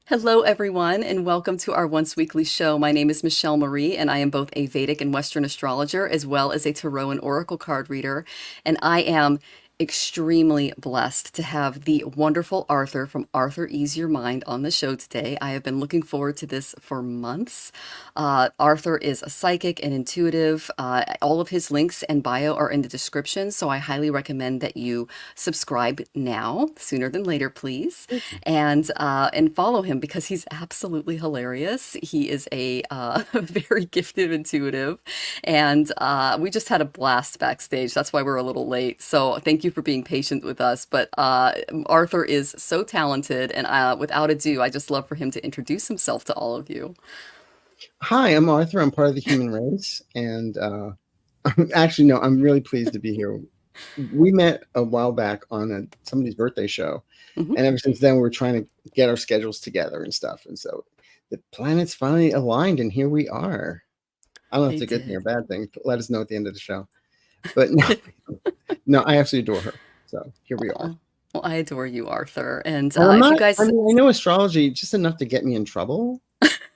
Hello, everyone, and welcome to our once weekly show. My name is Michelle Marie, and I am both a Vedic and Western astrologer, as well as a tarot and oracle card reader. And I am extremely blessed to have the wonderful Arthur from Arthur Ease Your Mind on the show today. I have been looking forward to this for months. Arthur is a psychic and intuitive. All of his links and bio are in the description, so I highly recommend that you subscribe now, sooner than later, please, and follow him because he's absolutely hilarious. He is a very gifted intuitive, and we just had a blast backstage. That's why we're a little late. So thank you for being patient with us. But Arthur is so talented, and without ado, I just love for him to introduce himself to all of you. Hi, I'm Arthur. I'm part of the human race, and actually, no, I'm really pleased to be here. We met a while back on somebody's birthday show, Mhm. and ever since then, we're trying to get our schedules together and stuff. And so the planets finally aligned, and here we are. I don't know if They it's a good thing or did. bad thing. Let us know at the end of the show. But no, no, I absolutely adore her. So here we are. Aw. Well, I adore you, Arthur. And And I'm if you not. I guys, mean, I know astrology just enough to get me in trouble.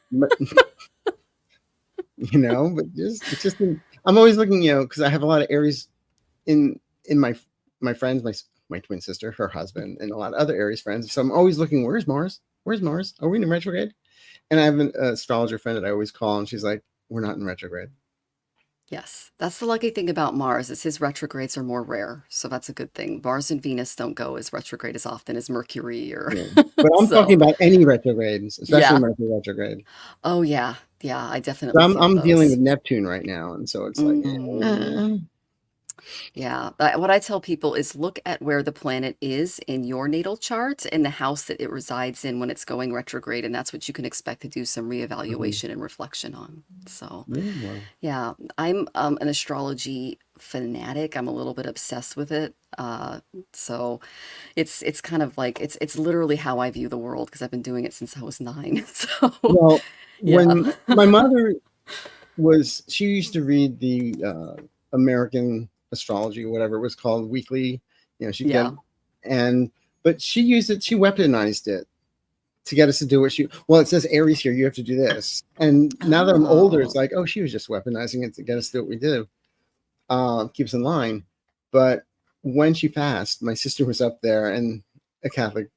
But, but I'm always looking, because I have a lot of Aries in my friends, my twin sister, her husband, and a lot of other Aries friends. So I'm always looking, where's Mars? Where's Mars? Are we in retrograde? And I have an astrologer friend that I always call, and she's like, we're not in retrograde. yes, that's the lucky thing about Mars is his retrogrades are more rare. So that's a good thing. Mars and Venus don't go as retrograde as often as Mercury or Yeah. But I'm talking so. about any retrogrades, especially Yeah. Mercury retrograde. Oh, yeah. Yeah, I So definitely feel I'm dealing those. with Neptune right now, and so it's like, Mm. Yeah. What I tell people is look at where the planet is in your natal chart and the house that it resides in when it's going retrograde, and that's what you can expect to do some reevaluation and reflection on. So, well, yeah, I'm an astrology fanatic. I'm a little bit obsessed with it. So it's kind of like it's literally how I view the world because I've been doing it since I was 9. So, well, yeah. when my mother she used to read the American astrology, whatever it was called, weekly. She'd get, Yeah. but she used it, she weaponized it to get us to do what well, it says Aries here, you have to do this. And now that I'm older, it's Oh. like, oh, she was just weaponizing it to get us to do what we do. Keeps in line. But when she passed, my sister was up there and a Catholic,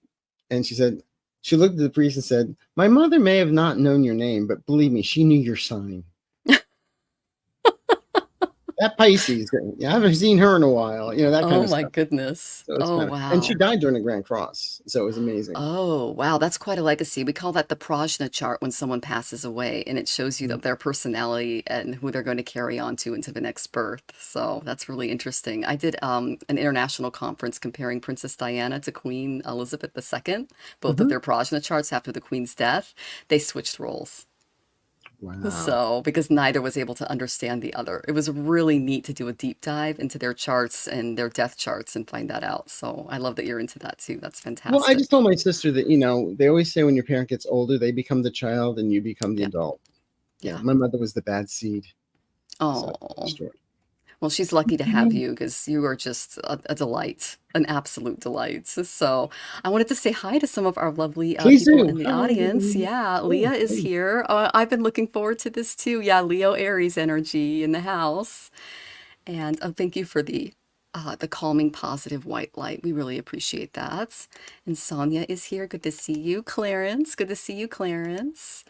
and she looked at the priest and said, my mother may have not known your name, but believe me, she knew your sign. That Pisces, I haven't seen her in a while, that kind Oh of my stuff. goodness. So it's Oh, and she wow. died during the Grand Cross. So it was amazing. Oh, wow. That's quite a legacy. We call that the Prajna chart when someone passes away, and it shows you Mhm. their personality and who they're going to carry on to into the next birth. So that's really interesting. I did an international conference comparing Princess Diana to Queen Elizabeth II, both of Mhm. their Prajna charts after the Queen's death. They switched roles. Wow. So, because neither was able to understand the other. It was really neat to do a deep dive into their charts and their death charts and find that out. So, I love that you're into that too. That's Well, I just fantastic. told my sister that, they always say when your parent gets older, they become the child and you become the Yeah. adult. Yeah. My mother was the bad seed. So Oh, story. well, she's lucky to have Mhm. you because you are just a delight, an absolute delight. So, I wanted to say hi to some of our lovely Please people do. in the Hi. audience. Yeah, Oh, Leah is hey. here. I've been looking forward to this too. Yeah, Leo Aries energy in the house. And thank you for the calming, positive white light. We really appreciate that. And Sonia is here. Good to see you. Clarence, good to see you, Clarence.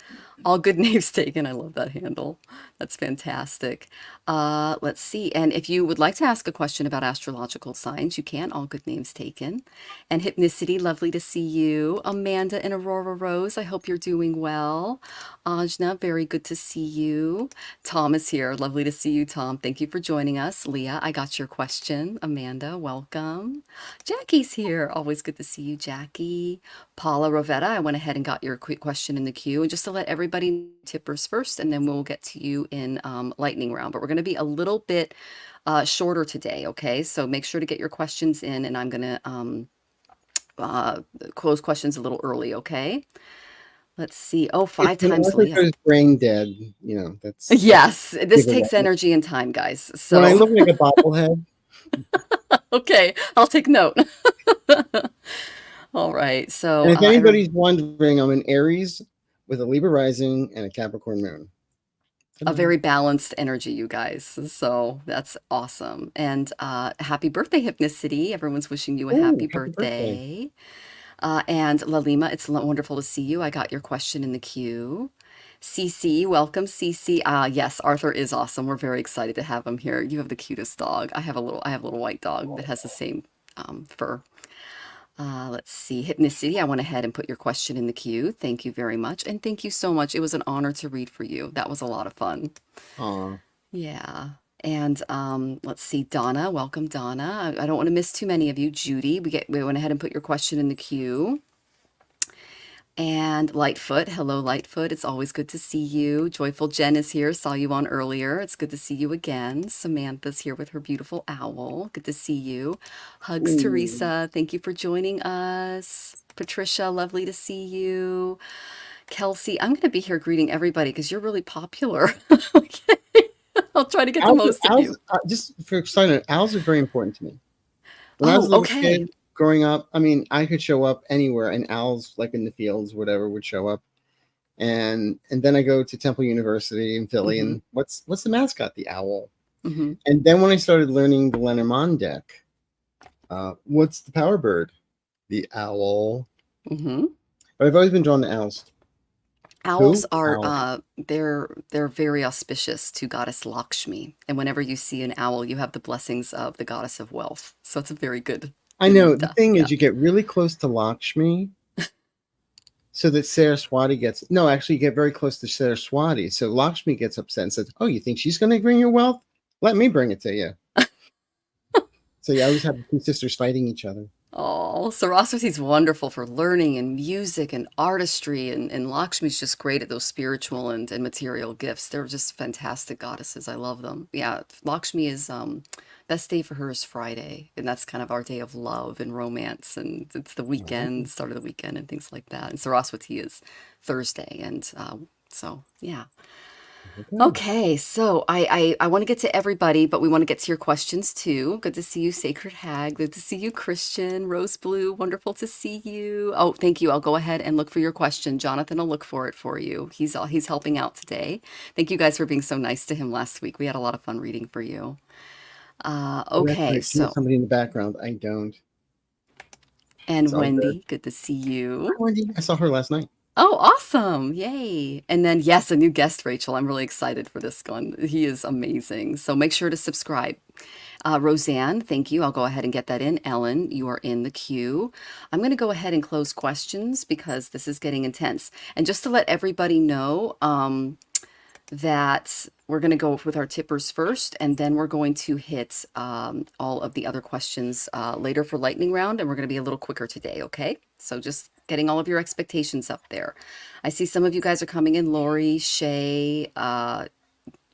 All good names taken. I love that handle. That's fantastic. Let's see. And if you would like to ask a question about astrological signs, you can. All good names taken. And Hypnicity, lovely to see you. Amanda and Aurora Rose, I hope you're doing well. Ajna, very good to see you. Tom is here. Lovely to see you, Tom. Thank you for joining us. Leah, I got your question. Amanda, welcome. Jackie's here. Always good to see you, Jackie. Paula Rovetta, I went ahead and got your quick question in the queue. And just to let everybody tippers first, and then we'll get to you in lightning round. But we're going to be a little bit shorter today, okay? So make sure to get your questions in, and I'm going to close questions a little early, okay? Let's see. Oh, If five when times Arthur Leah. goes brain dead, that's Yes, this giveaway. takes energy and time, guys. When I So, look like a bobblehead, okay, I'll take note. All right. And So, if anybody's wondering, I'm an Aries with a Libra rising and a Capricorn moon. a Ta-da. very balanced energy, you guys. So that's awesome. And happy birthday, Hypnicity. Everyone's wishing you a happy Oh, happy birthday. birthday. And Lalima, it's wonderful to see you. I got your question in the queue. Cece, welcome, Cece. Yes, Arthur is awesome. We're very excited to have him here. You have the cutest dog. I have a little white dog that has the same fur. Let's see, Hypnicity, I went ahead and put your question in the queue. Thank you very much. And thank you so much. It was an honor to read for you. That was a lot of fun. Aw. Yeah. And let's see, Donna, welcome, Donna. I don't want to miss too many of you. Judy, we went ahead and put your question in the queue. And Lightfoot, hello, Lightfoot. It's always good to see you. Joyful Jen is here. Saw you on earlier. It's good to see you again. Samantha's here with her beautiful owl. Good to see you. Hugs, Ooh. Teresa. Thank you for joining us. Patricia, lovely to see you. Kelsey, I'm going to be here greeting everybody because you're really popular. Okay. I'll try to get the most of you. Just for side note, owls are very important to me. When I was Oh, a little okay. kid growing up, I mean, I could show up anywhere, and owls, like in the fields, whatever, would show up. And then I go to Temple University in Philly, Mm-hmm. and what's the mascot? The owl. Mm-hmm. And then when I started learning the Lenormand deck, what's the power bird? The owl. Mm-hmm. But I've always been drawn to owls. Owls Who? are Owl. they're very auspicious to goddess Lakshmi. And whenever you see an owl, you have the blessings of the goddess of wealth. So it's a very I know. The duh, thing yeah. is, you get really close to Lakshmi, so that Saraswati gets no. Actually, you get very close to Saraswati, so Lakshmi gets upset and says, "Oh, you think she's going to bring your wealth? Let me bring it to you." So you always have the two sisters fighting each other. Oh, Saraswati's wonderful for learning and music and artistry, and Lakshmi's just great at those spiritual and material gifts. They're just fantastic goddesses. I love them. Yeah, Lakshmi is best day for her is Friday, and that's kind of our day of love and romance, and it's the weekend, Oh, start of the weekend, and things like that. And Saraswati is Thursday, and so yeah. okay. Okay, so I want to get to everybody, but we want to get to your questions too. Good to see you, Sacred Hag. Good to see you, Christian. Rose Blue, wonderful to see you. Oh, thank you. I'll go ahead and look for your question. Jonathan will look for it for you. He's helping out today. Thank you guys for being so nice to him last week. We had a lot of fun reading for you. Oh, that's Okay, right. She has so somebody in the background. I don't. and It's all good. Wendy, good to see Hi, you. Wendy. I saw her last night. Oh, awesome. Yay. And then, yes, a new guest, Rachel. I'm really excited for this one. He is amazing. So make sure to subscribe. Roseanne, thank you. I'll go ahead and get that in. Ellen, you are in the queue. I'm going to go ahead and close questions because this is getting intense. And just to let everybody know, that we're going to go with our tippers first, and then we're going to hit all of the other questions later for lightning round, and we're going to be a little quicker today, okay? So just getting all of your expectations up there. I see some of you guys are coming in. Lori, Shay,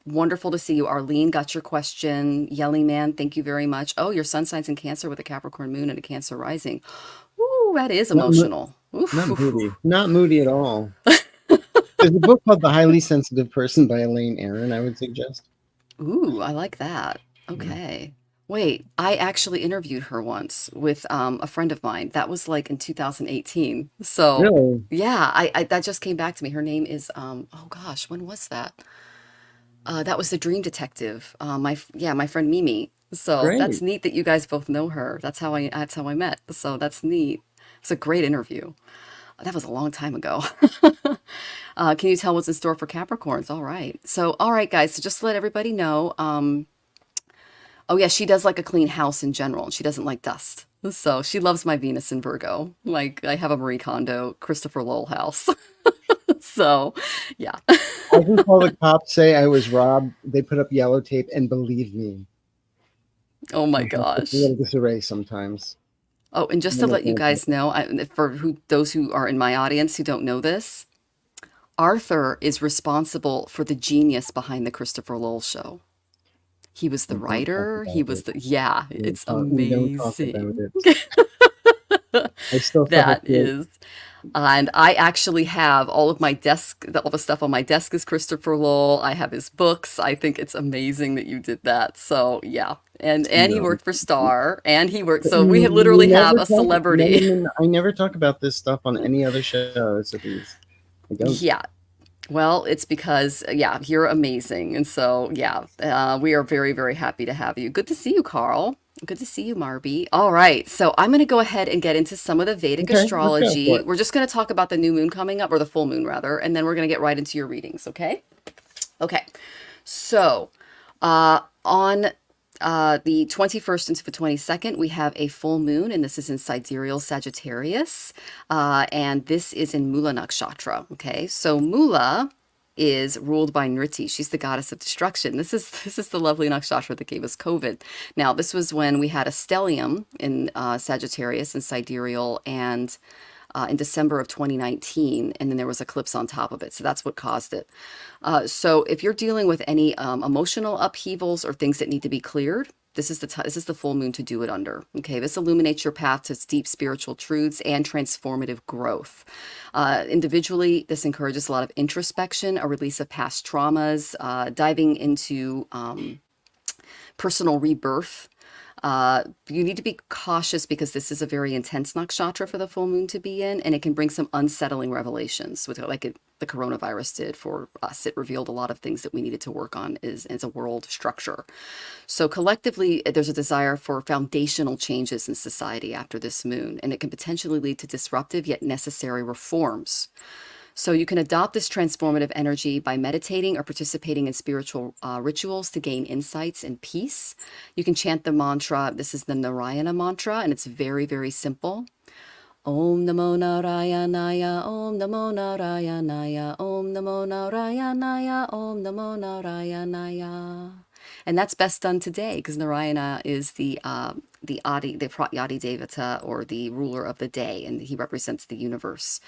wonderful to see you. Arlene got your question. Yelling Man, thank you very much. Oh, your sun signs in Cancer with a Capricorn moon and a Cancer rising. Ooh, that is Not mo- emotional. not Ooh, moody. Not moody at all. There's a book called The Highly Sensitive Person by Elaine Aron, I would suggest. ooh, I like that. Yeah. Okay. Wait, I actually interviewed her once with a friend of mine. That was like in 2018. So, Really? yeah, I that just came back to me. Her name is oh gosh, when was that? That was the Dream Detective. Yeah, my friend Mimi. So that's Great. neat that you guys both know her. That's how I met. So that's neat. It's a great interview. That was a long time ago. Can you tell what's in store for Capricorns? All right. So, all right, guys. So just to let everybody know. Oh yeah, she does like a clean house in general. She doesn't like dust. So she loves my Venus in Virgo. Like I have a Marie Kondo, Christopher Lowell house. So, yeah. I can call the cops, say I was robbed. They put up yellow tape, and believe me, Oh my my house gets a gosh. little disarray sometimes. Oh, and just to I'm not let you going to. guys know, for those who are in my audience who don't know this, Arthur is responsible for the genius behind the Christopher Lowell show. He was the We don't talk writer. He about was it. yeah, it's We don't talk about amazing. it. I still suffer That through it. is. And I actually have all of my desk, all the stuff on my desk is Christopher Lowell. I have his books. I think it's amazing that you did that. So yeah. And he No. worked for Star and he worked, But so we you literally have never a talk. No, no, celebrity. no, no. I never talk about this stuff on any other shows of these. I don't. Yeah. Well, it's because, yeah, you're amazing. And so, yeah, we are very, very happy to have you. Good to see you, Carl. Good to see you, Marby. All right. So I'm going to go ahead and get into some of the Vedic Okay, let's go for astrology. it. We're just going to talk about the new moon coming up, or the full moon, rather, and then we're going to get right into your readings, okay? Okay. So, on the 21st into the 22nd, we have a full moon, and this is in sidereal Sagittarius, and this is in Mula Nakshatra. Okay, so Mula is ruled by Nriti. She's the goddess of destruction. This is the lovely nakshatra that gave us COVID. Now, this was when we had a stellium in Sagittarius and sidereal, and in December of 2019, and then there was eclipse on top of it. So that's what caused it. So if you're dealing with any emotional upheavals or things that need to be cleared, this is the full moon to do it under. Okay, this illuminates your path to deep spiritual truths and transformative growth. Individually, this encourages a lot of introspection, a release of past traumas, diving into personal rebirth. You need to be cautious because this is a very intense nakshatra for the full moon to be in, and it can bring some unsettling revelations, with the coronavirus did for us. It revealed a lot of things that we needed to work on as a world structure. So collectively, there's a desire for foundational changes in society after this moon, and it can potentially lead to disruptive yet necessary reforms. So you can adopt this transformative energy by meditating or participating in spiritual rituals to gain insights and peace. You can chant the mantra. This is the Narayana mantra, and it's very, very simple. Om Namo Narayanaya, Om Namo Narayanaya, Om Namo Narayanaya, Om Namo Narayanaya. And that's best done today because Narayana is the Pratyadi Devata, or the ruler of the day, and he represents the universe.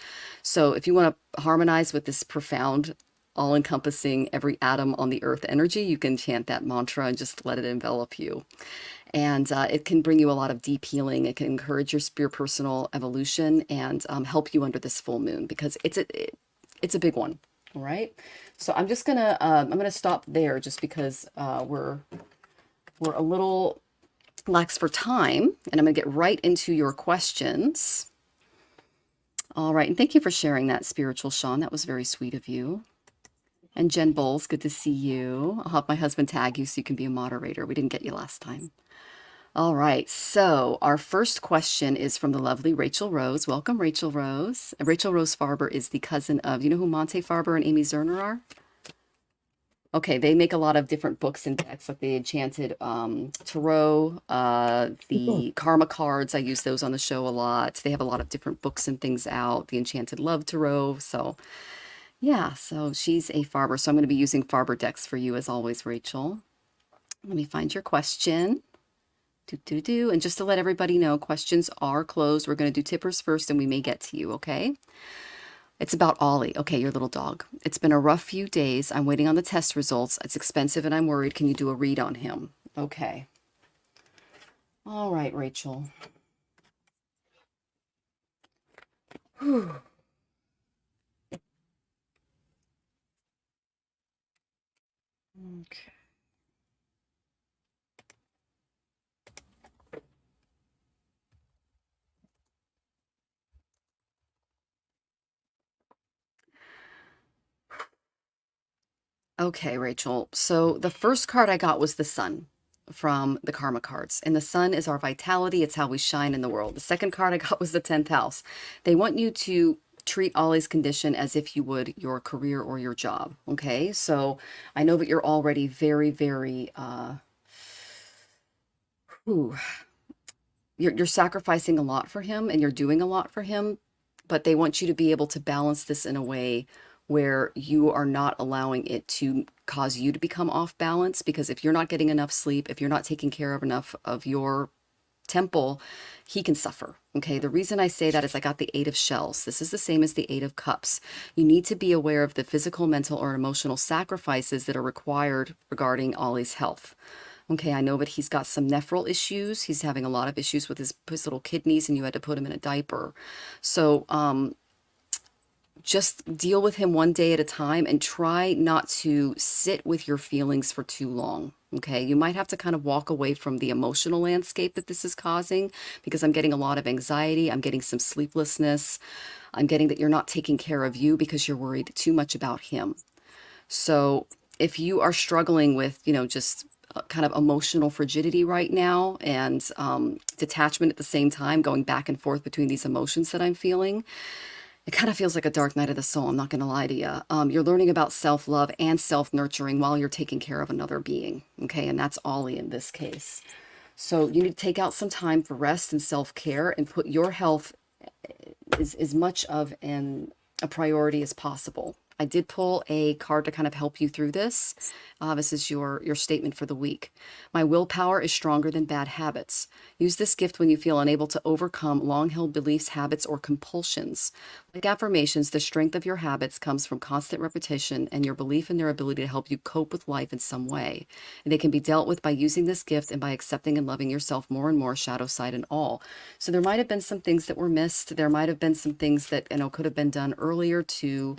So if you want to harmonize with this profound, all-encompassing, every atom on the earth energy, you can chant that mantra and just let it envelop you. And it can bring you a lot of deep healing. It can encourage your personal evolution and help you under this full moon, because it's a big one. All right. So I'm gonna stop there just because we're a little lax for time, and I'm gonna get right into your questions. All right, and thank you for sharing that, Spiritual Sean. That was very sweet of you. And Jen Bowles, good to see you. I'll have my husband tag you so you can be a moderator. We didn't get you last time. All right, so our first question is from the lovely Rachel Rose. Welcome, Rachel Rose. Rachel Rose Farber is the cousin of, you know who Monte Farber and Amy Zerner are? Okay, they make a lot of different books and decks, like the Enchanted Tarot, Cool. the Karma cards. I use those on the show a lot. They have a lot of different books and things out. The Enchanted Love Tarot. So yeah, so she's a Farber. So I'm going to be using Farber decks for you as always, Rachel. Let me find your question. And just to let everybody know, questions are closed. We're going to do tippers first, and we may get to you, okay? It's about Ollie. Okay, your little dog. It's been a rough few days. I'm waiting on the test results. It's expensive and I'm worried. Can you do a read on him? Okay. All right, Rachel. Whew. Okay. Okay, Rachel. So the first card I got was the sun from the Karma cards. And the sun is our vitality. It's how we shine in the world. The second card I got was the 10th house. They want you to treat Ollie's condition as if you would your career or your job. Okay. So I know that you're already very, very, whew, you're sacrificing a lot for him and you're doing a lot for him, but they want you to be able to balance this in a way where you are not allowing it to cause you to become off balance. Because if you're not getting enough sleep, if you're not taking care of enough of your temple, he can suffer. Okay. The reason I say that is I got the 8 of shells. This is the same as the 8 of cups. You need to be aware of the physical, mental, or emotional sacrifices that are required regarding Ollie's health. Okay, I know that he's got some nephral issues. He's having a lot of issues with his little kidneys, and you had to put him in a diaper. So, just deal with him one day at a time and try not to sit with your feelings for too long. Okay, you might have to kind of walk away from the emotional landscape that this is causing, because I'm getting a lot of anxiety. I'm getting some sleeplessness. I'm getting that you're not taking care of you because you're worried too much about him. So if you are struggling with, just kind of emotional frigidity right now, and detachment at the same time, going back and forth between these emotions that I'm feeling, it kind of feels like a dark night of the soul. I'm not going to lie to you. You're learning about self-love and self-nurturing while you're taking care of another being. Okay. And that's Ollie in this case. So you need to take out some time for rest and self-care and put your health as much of a priority as possible. I did pull a card to kind of help you through this. This is your statement for the week. My willpower is stronger than bad habits. Use this gift when you feel unable to overcome long-held beliefs, habits, or compulsions. Like affirmations, the strength of your habits comes from constant repetition and your belief in their ability to help you cope with life in some way. And they can be dealt with by using this gift and by accepting and loving yourself more and more, shadow side and all. So there might have been some things that were missed. There might have been some things that, could have been done earlier to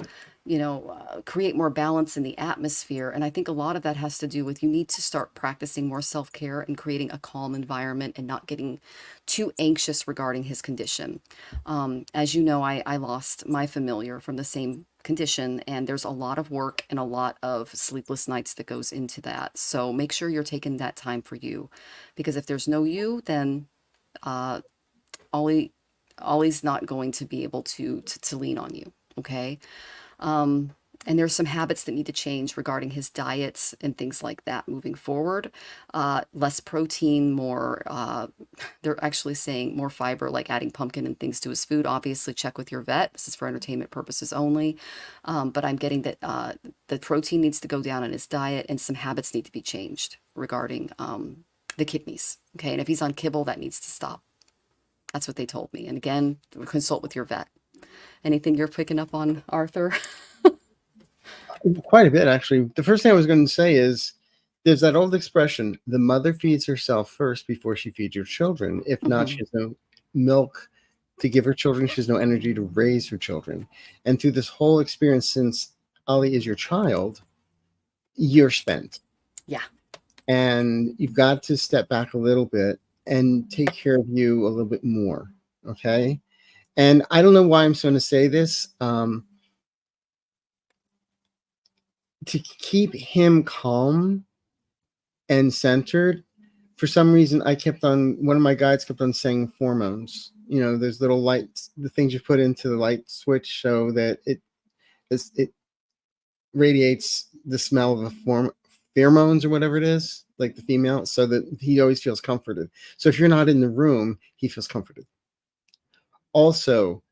create more balance in the atmosphere. And I think a lot of that has to do with, you need to start practicing more self-care and creating a calm environment and not getting too anxious regarding his condition. As you know, I lost my familiar from the same condition, and there's a lot of work and a lot of sleepless nights that goes into that. So make sure you're taking that time for you, because if there's no you, then Ollie's not going to be able to lean on you. Okay. And there's some habits that need to change regarding his diets and things like that moving forward. Less protein, more, they're actually saying more fiber, like adding pumpkin and things to his food. Obviously, check with your vet. This is for entertainment purposes only. But I'm getting that the protein needs to go down in his diet, and some habits need to be changed regarding the kidneys. Okay. And if he's on kibble, that needs to stop. That's what they told me. And again, consult with your vet. Anything you're picking up on, Arthur? Quite a bit, actually. The first thing I was going to say is, there's that old expression, the mother feeds herself first before she feeds your children. If not, she has no milk to give her children. She has no energy to raise her children. And through this whole experience, since Ollie is your child, you're spent. Yeah. And you've got to step back a little bit and take care of you a little bit more. Okay. And I don't know why I'm going to say this. To keep him calm and centered, for some reason, one of my guides kept on saying hormones. There's little lights, the things you put into the light switch, so that it radiates the smell of the pheromones or whatever it is, like the female, so that he always feels comforted. So if you're not in the room, he feels comforted. Also,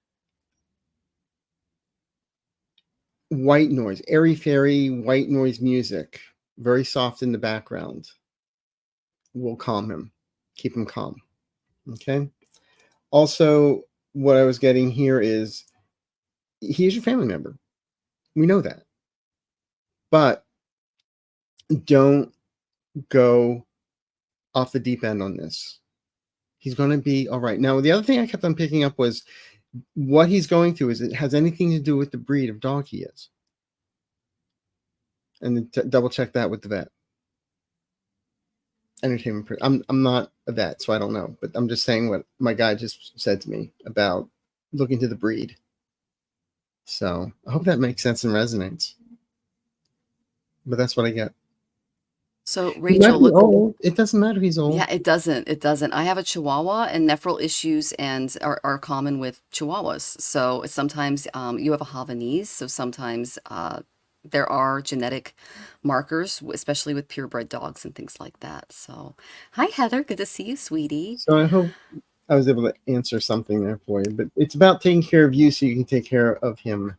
white noise, airy-fairy white noise music, very soft in the background, will calm him, keep him calm. Okay. Also, what I was getting here is, he is your family member. We know that. But don't go off the deep end on this. He's going to be all right. Now, the other thing I kept on picking up was, what he's going through, is it has anything to do with the breed of dog he is. And double check that with the vet. Entertainment. I'm not a vet, so I don't know, but I'm just saying what my guy just said to me about looking to the breed. So I hope that makes sense and resonates. But that's what I get. So Rachel, look, old. It doesn't matter if he's old. Yeah, it doesn't. It doesn't. I have a Chihuahua, and nephral issues and are common with Chihuahuas. So sometimes you have a Havanese, so sometimes there are genetic markers, especially with purebred dogs and things like that. So, hi Heather, good to see you, sweetie. So I hope I was able to answer something there for you. But it's about taking care of you so you can take care of him.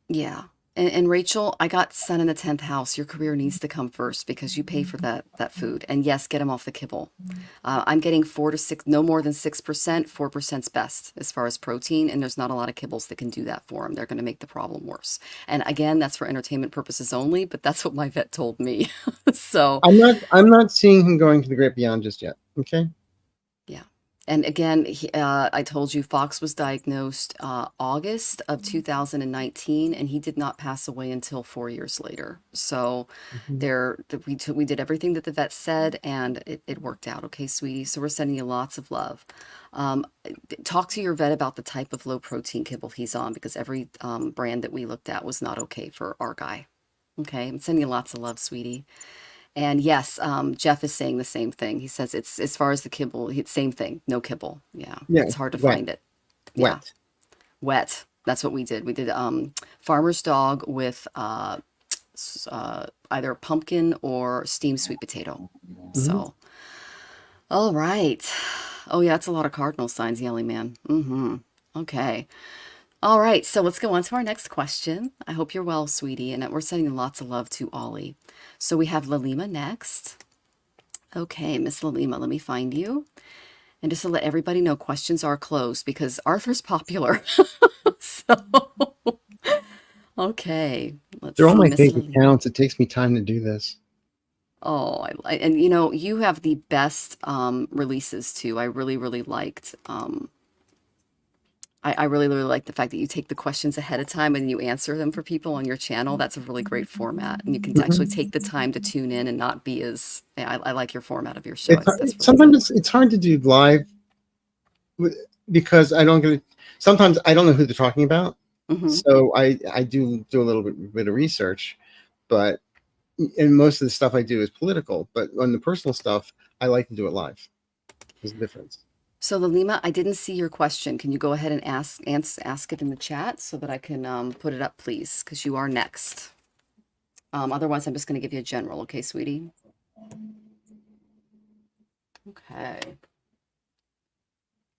Yeah. And Rachel, I got sun in the 10th house. Your career needs to come first because you pay for that food. And yes, get him off the kibble. I'm getting 4 to 6, no more than 6%. 4%'s best as far as protein. And there's not a lot of kibbles that can do that for him. They're going to make the problem worse. And again, that's for entertainment purposes only, but that's what my vet told me. So I'm not seeing him going to the great beyond just yet. Okay. yeah. And again, I told you Fox was diagnosed August of 2019, and he did not pass away until 4 years later. So Mhm. we did everything that the vet said, and it worked out. Okay, sweetie. So we're sending you lots of love. Um, Talk to your vet about the type of low protein kibble he's on, because every brand that we looked at was not okay for our guy. Okay, I'm sending you lots of love, sweetie. And yes, Jeff is saying the same thing. He says it's as far as the kibble, same thing, no kibble. Yeah, Yeah, it's hard to wet, find it. Yeah, wet. wet. That's what we did. We did farmer's dog with either pumpkin or steamed sweet potato. Hmm. So, all right. Oh yeah, it's a lot of cardinal signs, Yelly Man. Mm-hmm. Okay. All right, so let's go on to our next question. I hope you're well, sweetie, and we're sending lots of love to Ollie. So we have Lalima next. Okay, Miss Lalima, let me find you. And just to let everybody know, questions are closed because Arthur's popular. So, okay, let's They're all see, my Miss fake Lalima. accounts. It takes me time to do this. Oh, and you know, you have the best releases too. I really, really liked. I really, really like the fact that you take the questions ahead of time and you answer them for people on your channel. That's a really great format, and you can actually Mhm. take the time to tune in and not be as. Yeah, I like your format of your show. I It's think that's really sometimes good. it's hard to do live because I don't get. Sometimes I don't know who they're talking about, Hmm. so I do a little bit of research, but and most of the stuff I do is political. But on the personal stuff, I like to do it live. There's a difference. So Lalima, I didn't see your question. Can you go ahead and ask it in the chat so that I can put it up, please? Because you are next. Otherwise, I'm just going to give you a general. Okay, sweetie? Okay.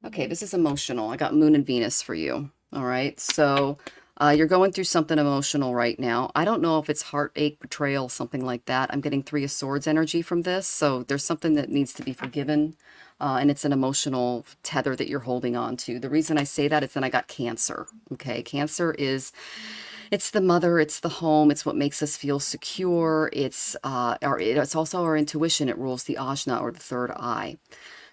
Okay, this is emotional. I got Moon and Venus for you. All right. So you're going through something emotional right now. I don't know if it's heartache, betrayal, something like that. I'm getting Three of Swords energy from this. So there's something that needs to be forgiven. And it's an emotional tether that you're holding on to. The reason I say that is then I got Cancer. Okay. Cancer is, it's the mother, it's the home, it's what makes us feel secure. It's also our intuition. It rules the ajna, or the third eye.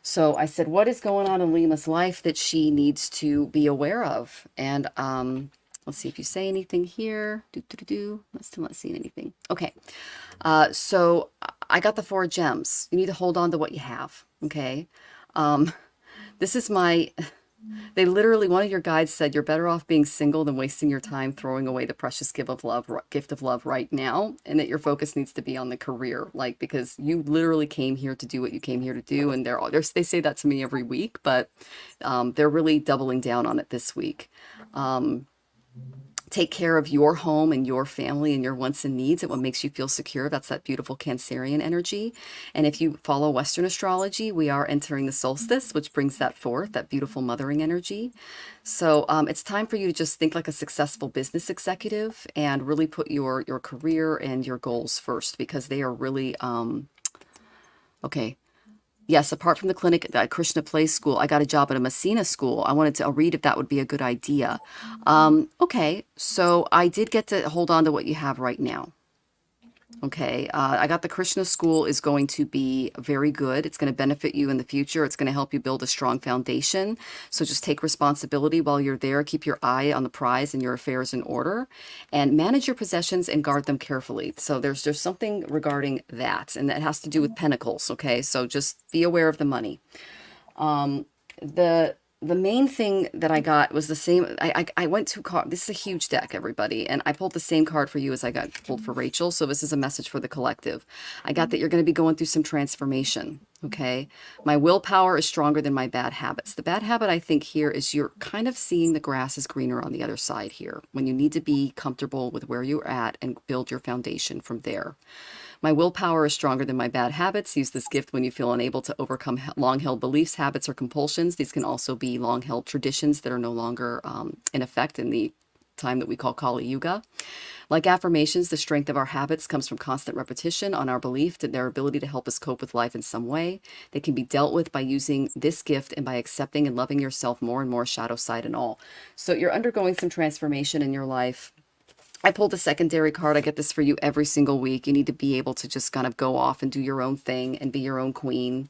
So I said, what is going on in Lima's life that she needs to be aware of? And let's see if you say anything here. I'm still not seeing anything. Okay. So I got the 4 gems. You need to hold on to what you have. Okay. Um, this is my, they literally, one of your guides said, you're better off being single than wasting your time throwing away the precious gift of love right now. And that your focus needs to be on the career, like, because you literally came here to do what you came here to do. And they say that to me every week, but they're really doubling down on it this week. Um, Take care of your home and your family and your wants and needs and what makes you feel secure. That's that beautiful Cancerian energy. And if you follow Western astrology, we are entering the solstice, which brings that forth, that beautiful mothering energy. So it's time for you to just think like a successful business executive and really put your career and your goals first, because they are really okay. Yes, apart from the clinic at Krishna Play School, I got a job at a Messina school. I wanted to read if that would be a good idea. Okay, so I did get to hold on to what you have right now. Okay, I got the Krishna school is going to be very good. It's going to benefit you in the future. It's going to help you build a strong foundation. So just take responsibility while you're there. Keep your eye on the prize and your affairs in order, and manage your possessions and guard them carefully. So there's something regarding that, and that has to do with pentacles. Okay, so just be aware of the money. Um, the the main thing that I got was the same. I went to card. This is a huge deck, everybody, and I pulled the same card for you as I got pulled for Rachel. So this is a message for the collective. I got that you're going to be going through some transformation. Okay, my willpower is stronger than my bad habits. The bad habit I think here is you're kind of seeing the grass is greener on the other side here, when you need to be comfortable with where you're at and build your foundation from there. My willpower is stronger than my bad habits. Use this gift when you feel unable to overcome long-held beliefs, habits, or compulsions. These can also be long-held traditions that are no longer in effect in the time that we call Kali Yuga. Like affirmations, the strength of our habits comes from constant repetition on our belief that their ability to help us cope with life in some way. They can be dealt with by using this gift and by accepting and loving yourself more and more, shadow side and all. So you're undergoing some transformation in your life. I pulled a secondary card. I get this for you every single week. You need to be able to just kind of go off and do your own thing and be your own queen.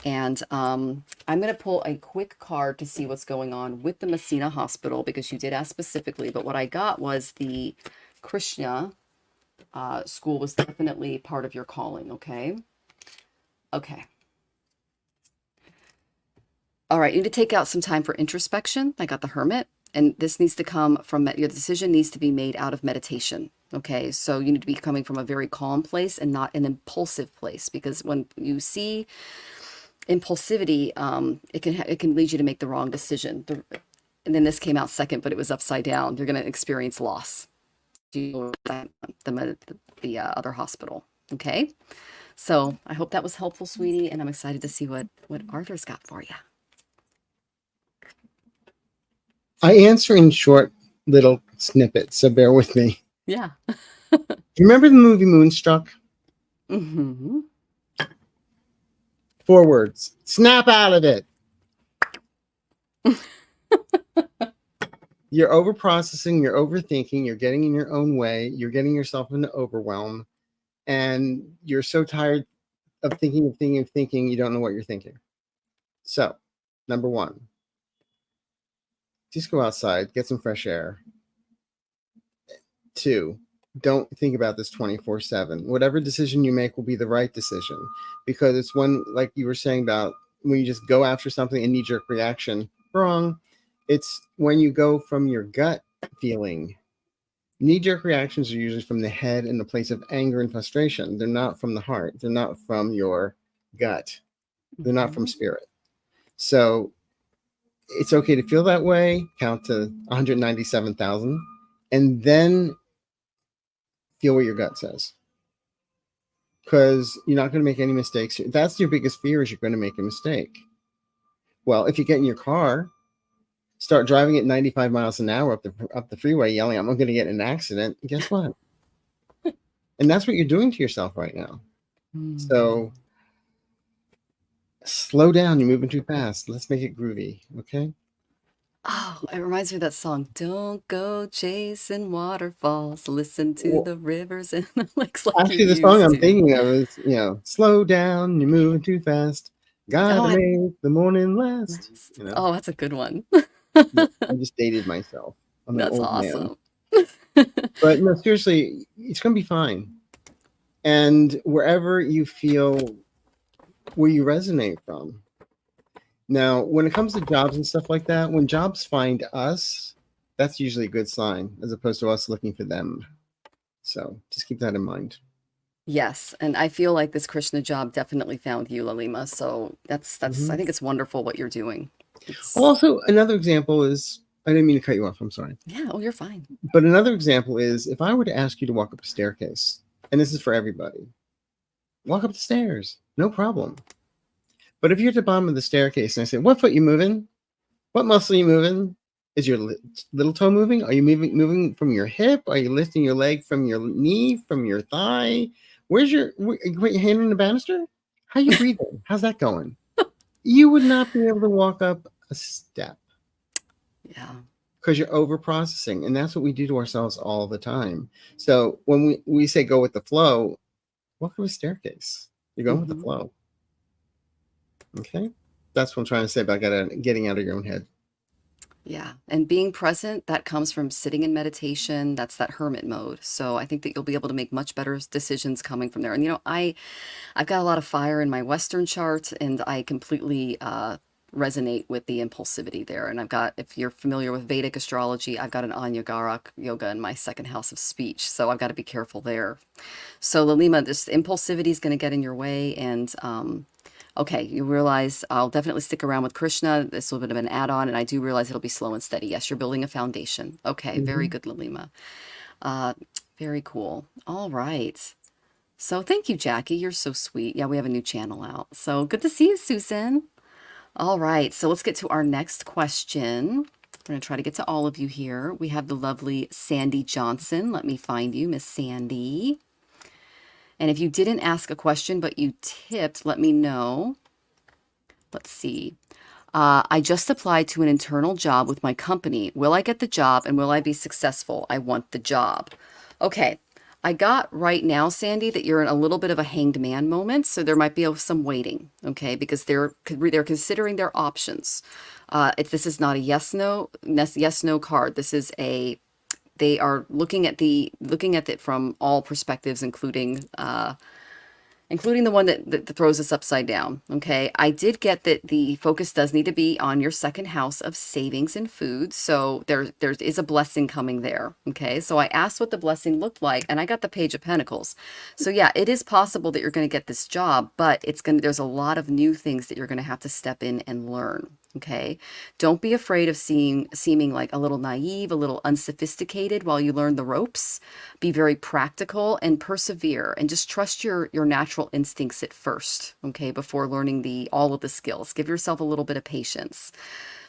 And I'm going to pull a quick card to see what's going on with the Messina Hospital, because you did ask specifically. But what I got was the Krishna school was definitely part of your calling. Okay. Okay. All right. You need to take out some time for introspection. I got the Hermit. And this needs to come from, your decision needs to be made out of meditation. Okay. So you need to be coming from a very calm place and not an impulsive place, because when you see impulsivity, it can lead you to make the wrong decision. And then this came out second, but it was upside down. You're going to experience loss. The other hospital. Okay. So I hope that was helpful, sweetie. And I'm excited to see what Arthur's got for you. I answer in short little snippets, so bear with me. Yeah. You remember the movie Moonstruck? Mm-hmm. 4 words. Snap out of it. You're over processing, you're overthinking, you're getting in your own way, you're getting yourself into overwhelm, and you're so tired of thinking, you don't know what you're thinking. So, number 1, just go outside, get some fresh air. 2, don't think about this 24/7. Whatever decision you make will be the right decision, because it's when, like you were saying about when you just go after something and knee-jerk reaction. Wrong. It's when you go from your gut feeling. Knee-jerk reactions are usually from the head in the place of anger and frustration. They're not from the heart. They're not from your gut. They're not from spirit. So it's okay to feel that way. Count to 197,000 and then feel what your gut says. Because you're not going to make any mistakes. That's your biggest fear, is you're going to make a mistake. Well, if you get in your car, start driving at 95 miles an hour up the freeway, yelling, I'm going to get in an accident. Guess what? And that's what you're doing to yourself right now. So slow down. You're moving too fast. Let's make it groovy. Okay. Oh, it reminds me of that song. Don't go chasing waterfalls. Listen to the rivers and the lakes like Actually, you the song used I'm to. thinking of is, slow down. You're moving too fast. Gotta make the morning last. Oh, that's a good one. Yeah, I just dated myself. I'm an That's old awesome. man. But no, seriously, it's going to be fine. And wherever you feel where you resonate from. Now, when it comes to jobs and stuff like that, when jobs find us, that's usually a good sign, as opposed to us looking for them. So just keep that in mind. Yes, and I feel like this Krishna job definitely found you, Lalima. So that's I think it's wonderful what you're doing. Also, another example is, I didn't mean to cut you off. I'm sorry. Yeah, oh, you're fine. But another example is, if I were to ask you to walk up a staircase, and this is for everybody, walk up the stairs, no problem. But if you're at the bottom of the staircase and I say, what foot you moving? What muscle are you moving? Is your little toe moving? Are you moving from your hip? Are you lifting your leg from your knee, from your thigh? Where's you put your hand on the banister? How are you breathing? How's that going? You would not be able to walk up a step. Yeah. Because you're over processing. And that's what we do to ourselves all the time. So when we say go with the flow, walk up a staircase. You're going with the flow. Okay? That's what I'm trying to say about getting out of your own head. Yeah. And being present, that comes from sitting in meditation. That's that hermit mode. So I think that you'll be able to make much better decisions coming from there. And, I've got a lot of fire in my Western chart, and I completely resonate with the impulsivity there. And if you're familiar with Vedic astrology, I've got an Anyagara yoga in my second house of speech. So I've got to be careful there. So Lalima, this impulsivity is going to get in your way. And okay, you realize I'll definitely stick around with Krishna. This is a little bit of an add-on, and I do realize it'll be slow and steady. Yes, you're building a foundation. Okay, very good, Lalima. Very cool. All right. So thank you, Jackie. You're so sweet. Yeah, we have a new channel out. So good to see you, Susan. All right, so let's get to our next question. We're going to try to get to all of you here. We have the lovely Sandy Johnson. Let me find you, Miss Sandy. And if you didn't ask a question, but you tipped, let me know. Let's see. I just applied to an internal job with my company. Will I get the job and will I be successful? I want the job. Okay. I got right now, Sandy, that you're in a little bit of a hanged man moment, so there might be some waiting, okay? Because they're considering their options. If this is not a yes no card. This is a they are looking at it from all perspectives, including the one that throws us upside down. Okay. I did get that the focus does need to be on your second house of savings and food. So there is a blessing coming there. Okay. So I asked what the blessing looked like, and I got the Page of Pentacles. So yeah, it is possible that you're going to get this job, but there's a lot of new things that you're going to have to step in and learn. Okay. Don't be afraid of seeming like a little naive, a little unsophisticated while you learn the ropes. Be very practical and persevere, and just trust your natural instincts at first, okay, before learning all of the skills. Give yourself a little bit of patience.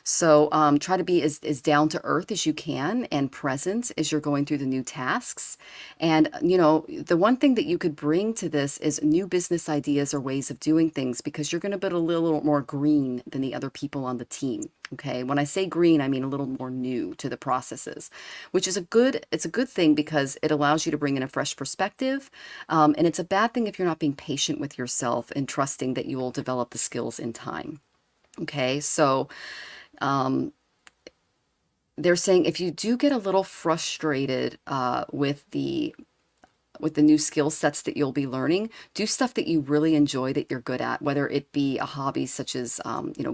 So try to be as down to earth as you can and present as you're going through the new tasks. And, the one thing that you could bring to this is new business ideas or ways of doing things, because you're going to be a little more green than the other people on the team. Okay. When I say green, I mean a little more new to the processes, which is it's a good thing because it allows you to bring in a fresh perspective. And it's a bad thing if you're not being patient with yourself and trusting that you will develop the skills in time. Okay. So, um, they're saying if you do get a little frustrated with the new skill sets that you'll be learning, do stuff that you really enjoy, that you're good at, whether it be a hobby such as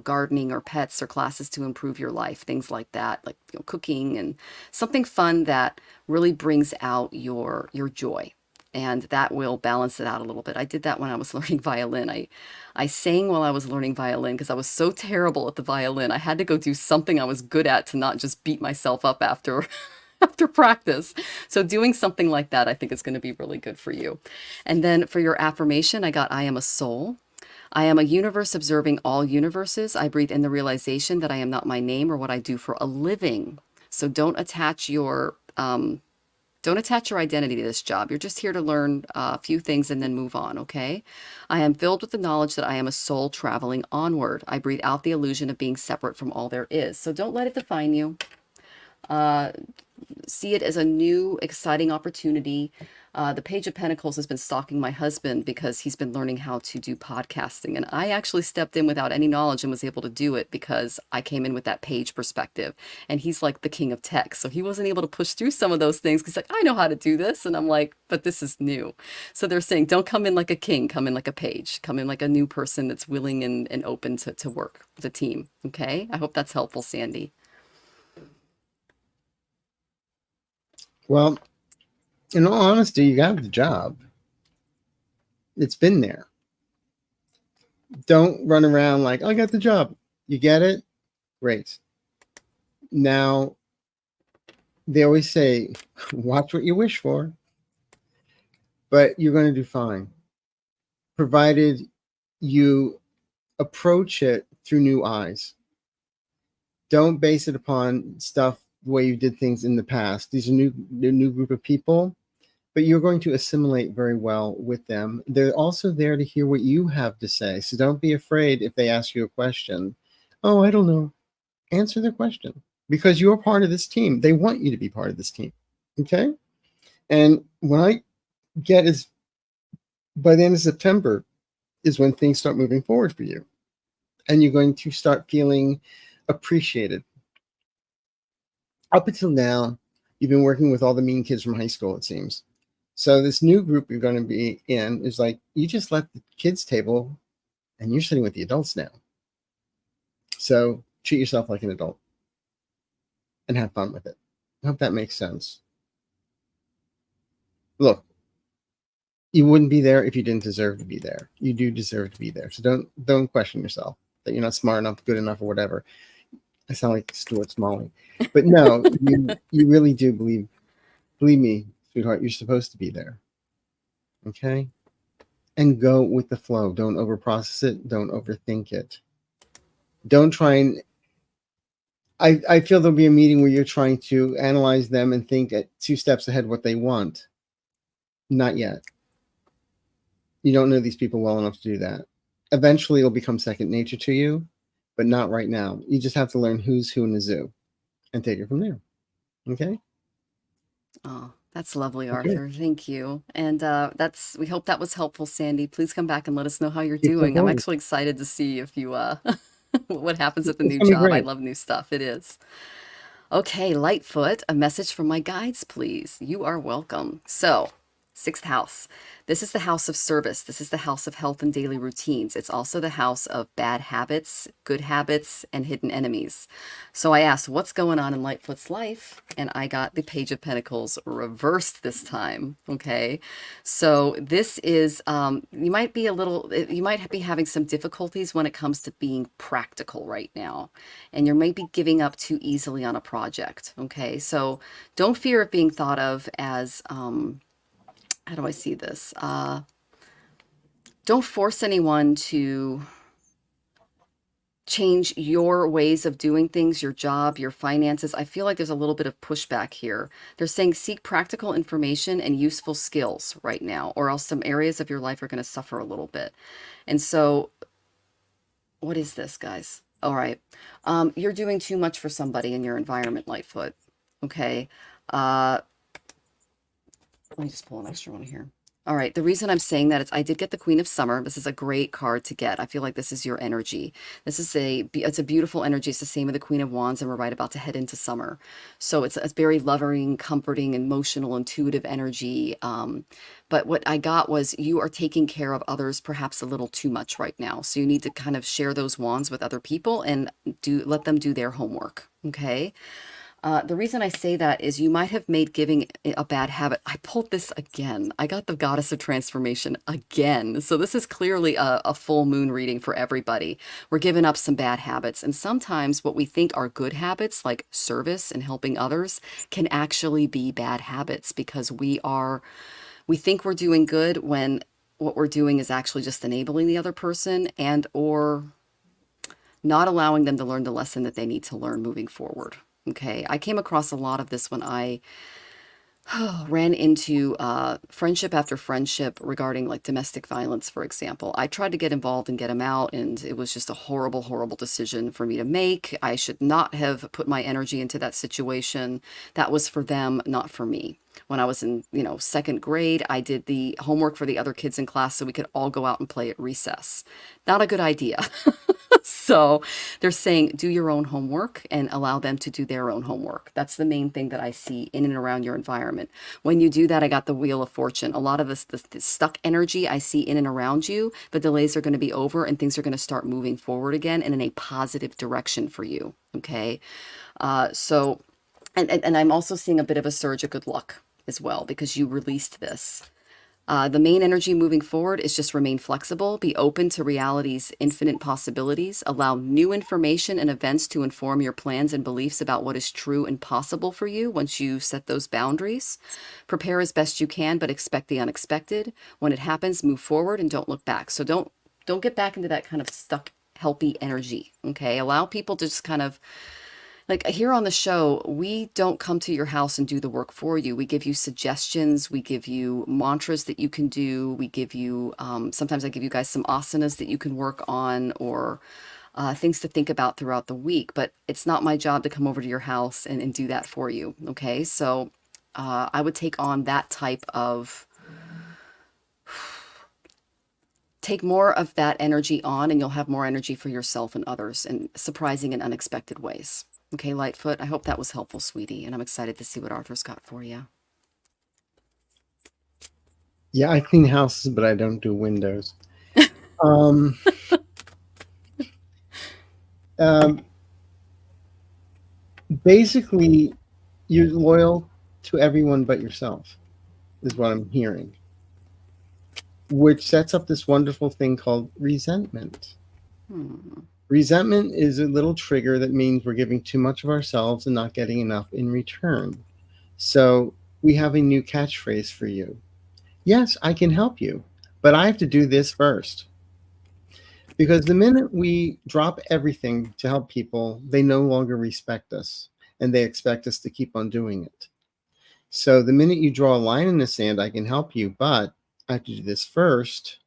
gardening or pets or classes to improve your life, things like that, like cooking, and something fun that really brings out your joy. And that will balance it out a little bit. I did that when I was learning violin. I sang while I was learning violin because I was so terrible at the violin. I had to go do something I was good at to not just beat myself up after after practice. So doing something like that, I think, is going to be really good for you. And then for your affirmation, I got, I am a soul. I am a universe observing all universes. I breathe in the realization that I am not my name or what I do for a living. So don't attach your identity to this job. You're just here to learn a few things and then move on, okay? I am filled with the knowledge that I am a soul traveling onward. I breathe out the illusion of being separate from all there is. So don't let it define you. Uh, See it as a new, exciting opportunity. The Page of Pentacles has been stalking my husband because he's been learning how to do podcasting. And I actually stepped in without any knowledge and was able to do it because I came in with that page perspective. And he's like the king of tech. So he wasn't able to push through some of those things. He's like, I know how to do this. And I'm like, but this is new. So they're saying, don't come in like a king, come in like a page, come in like a new person that's willing and open to work with a team. Okay. I hope that's helpful, Sandy. Well, in all honesty, you got the job. It's been there. Don't run around like, I got the job. You get it? Great. Now, they always say, watch what you wish for. But you're going to do fine, provided you approach it through new eyes. Don't base it upon stuff the way you did things in the past. These are new group of people, but you're going to assimilate very well with them. They're also there to hear what you have to say. So don't be afraid if they ask you a question. Oh, I don't know. Answer their question because you're part of this team. They want you to be part of this team. Okay? And when I get is by the end of September is when things start moving forward for you. And you're going to start feeling appreciated. Up until now, you've been working with all the mean kids from high school, it seems. So this new group you're going to be in is like, you just left the kids' table and you're sitting with the adults now. So treat yourself like an adult and have fun with it. I hope that makes sense. Look, you wouldn't be there if you didn't deserve to be there. You do deserve to be there. So don't question yourself that you're not smart enough, good enough, or whatever. I sound like Stuart Smalley. But no, you really do believe me, sweetheart, you're supposed to be there. Okay? And go with the flow. Don't overprocess it. Don't overthink it. Don't try and I feel there'll be a meeting where you're trying to analyze them and think at 2 steps ahead what they want. Not yet. You don't know these people well enough to do that. Eventually it'll become second nature to you, but not right now. You just have to learn who's who in the zoo and take it from there. Okay? Oh, That's lovely, Okay. Arthur. Thank you. And we hope that was helpful, Sandy. Please come back and let us know how you're Yes, of doing. I'm course. actually excited to see if you what happens at the It's new gonna be job. I great. love new stuff. It is. Okay, Lightfoot, a message from my guides, please. You are welcome. So, sixth house. This is the house of service. This is the house of health and daily routines. It's also the house of bad habits, good habits, and hidden enemies. So I asked, what's going on in Lightfoot's life? And I got the Page of Pentacles reversed this time. Okay. So this is, you might be having some difficulties when it comes to being practical right now. And you might be giving up too easily on a project. Okay. So don't fear of being thought of as, how do I see this? Don't force anyone to change your ways of doing things, your job, your finances. I feel like there's a little bit of pushback here. They're saying seek practical information and useful skills right now, or else some areas of your life are going to suffer a little bit. And so, what is this, guys? All right. You're doing too much for somebody in your environment, Lightfoot. Okay. Uh, Let me just pull an extra one here. All right. The reason I'm saying that is I did get the Queen of Summer. This is a great card to get. I feel like this is your energy. It's a beautiful energy. It's the same with the Queen of Wands, and we're right about to head into summer. So it's a very loving, comforting, emotional, intuitive energy. But what I got was you are taking care of others perhaps a little too much right now. So you need to kind of share those wands with other people and let them do their homework. Okay. The reason I say that is you might have made giving a bad habit. I pulled this again. I got the Goddess of Transformation again. So this is clearly a full moon reading for everybody. We're giving up some bad habits. And sometimes what we think are good habits, like service and helping others, can actually be bad habits because we think we're doing good when what we're doing is actually just enabling the other person and or not allowing them to learn the lesson that they need to learn moving forward. Okay, I came across a lot of this when I ran into friendship after friendship regarding like domestic violence, for example. I tried to get involved and get him out, and it was just a horrible, horrible decision for me to make. I should not have put my energy into that situation. That was for them, not for me. When I was in, second grade, I did the homework for the other kids in class so we could all go out and play at recess. Not a good idea. So they're saying do your own homework and allow them to do their own homework. That's the main thing that I see in and around your environment. When you do that, I got the Wheel of Fortune. A lot of this stuck energy I see in and around you, the delays are going to be over and things are going to start moving forward again and in a positive direction for you. Okay. So, and I'm also seeing a bit of a surge of good luck as well because you released this. The main energy moving forward is just remain flexible, be open to reality's infinite possibilities, allow new information and events to inform your plans and beliefs about what is true and possible for you once you set those boundaries. Prepare as best you can, but expect the unexpected. When it happens, move forward and don't look back. So don't get back into that kind of stuck, helpy energy. Okay. Allow people to just kind of like here on the show, we don't come to your house and do the work for you. We give you suggestions. We give you mantras that you can do. We give you, sometimes I give you guys some asanas that you can work on or things to think about throughout the week. But it's not my job to come over to your house and do that for you. Okay. So I would take on that type of, take more of that energy on and you'll have more energy for yourself and others in surprising and unexpected ways. Okay, Lightfoot, I hope that was helpful, sweetie, and I'm excited to see what Arthur's got for you. Yeah, I clean houses, but I don't do windows. Um, um, Basically, you're loyal to everyone but yourself, is what I'm hearing, which sets up this wonderful thing called resentment. Resentment is a little trigger that means we're giving too much of ourselves and not getting enough in return. So we have a new catchphrase for you. Yes, I can help you, but I have to do this first. Because the minute we drop everything to help people, they no longer respect us and they expect us to keep on doing it. So the minute you draw a line in the sand, I can help you, but I have to do this first,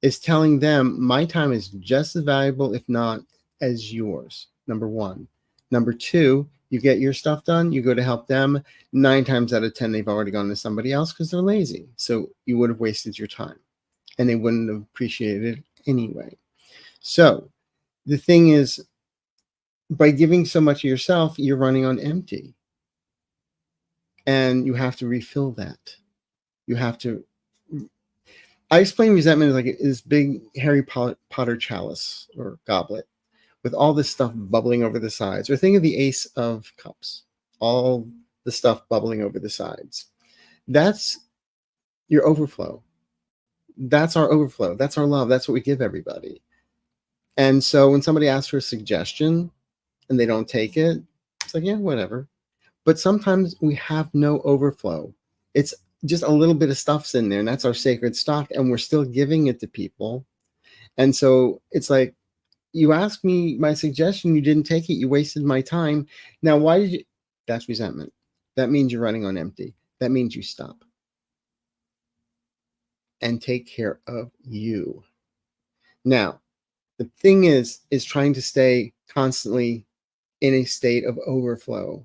is telling them my time is just as valuable, if not as yours. Number one. Number two, You get your stuff done, you go to help them. 9 times out of 10, they've already gone to somebody else because they're lazy. So you would have wasted your time and they wouldn't have appreciated it anyway. So the thing is, by giving so much of yourself, you're running on empty. And you have to refill that. You have to. I explain resentment as like this big Harry Potter chalice or goblet with all this stuff bubbling over the sides. Or think of the Ace of Cups, all the stuff bubbling over the sides. That's your overflow. That's our overflow. That's our love. That's what we give everybody. And so when somebody asks for a suggestion and they don't take it, it's like, yeah, whatever. But sometimes we have no overflow. It's just a little bit of stuff's in there, and that's our sacred stock, and we're still giving it to people. And so it's like, you asked me my suggestion, you didn't take it, you wasted my time. Now, why did you? That's resentment. That means you're running on empty. That means you stop and take care of you. Now, the thing is trying to stay constantly in a state of overflow,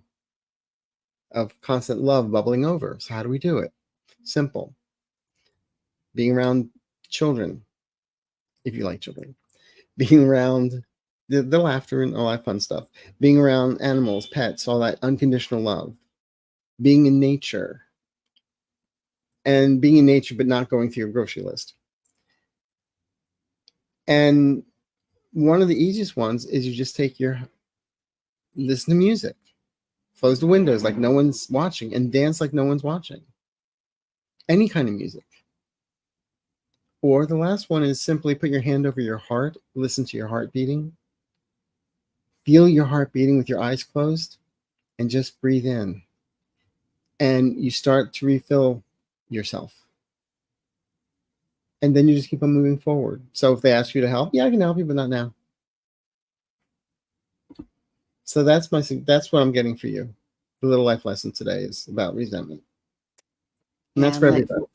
of constant love bubbling over. So how do we do it? Simple. Being around children, if you like children. Being around the laughter and all that fun stuff. Being around animals, pets, all that unconditional love. Being in nature. And being in nature but not going through your grocery list. And one of the easiest ones is you just listen to music. Close the windows like no one's watching and dance like no one's watching. Any kind of music. Or the last one is simply put your hand over your heart, listen to your heart beating. Feel your heart beating with your eyes closed and just breathe in. And you start to refill yourself. And then you just keep on moving forward. So if they ask you to help, yeah, I can help you, but not now. So that's what I'm getting for you. The little life lesson today is about resentment. And that's for everybody.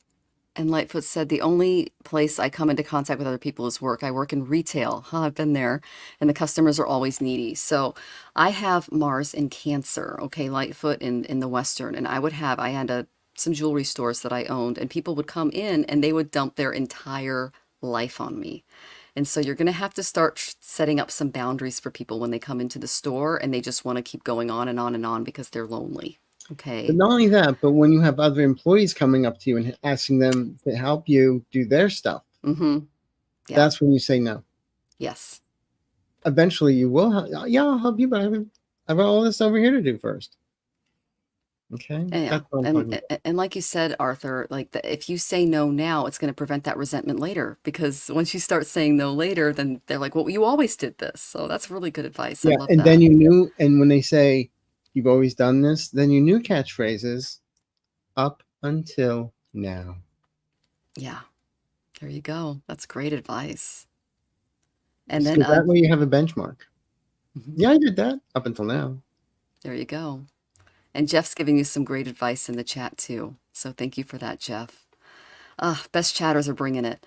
And Lightfoot said, the only place I come into contact with other people is work. I work in retail. I've been there. And the customers are always needy. So I have Mars in Cancer, okay, Lightfoot in the Western. And I had some jewelry stores that I owned. And people would come in and they would dump their entire life on me. And so you're going to have to start setting up some boundaries for people when they come into the store and they just want to keep going on and on and on because they're lonely. Okay. But not only that, but when you have other employees coming up to you and asking them to help you do their stuff, Yeah. That's when you say no. Yes. Eventually you will help. Yeah, I'll help you, but I've got all this over here to do first. Okay. And like you said, Arthur, if you say no now, it's going to prevent that resentment later, because once you start saying no later, then they're like, well, you always did this. So that's really good advice. I love that. Then you knew, and when they say you've always done this, then you knew catchphrases up until now. Yeah. There you go. That's great advice. And then that way you have a benchmark. Yeah, I did that up until now. There you go. And Jeff's giving you some great advice in the chat too. So thank you for that, Jeff. Best chatters are bringing it.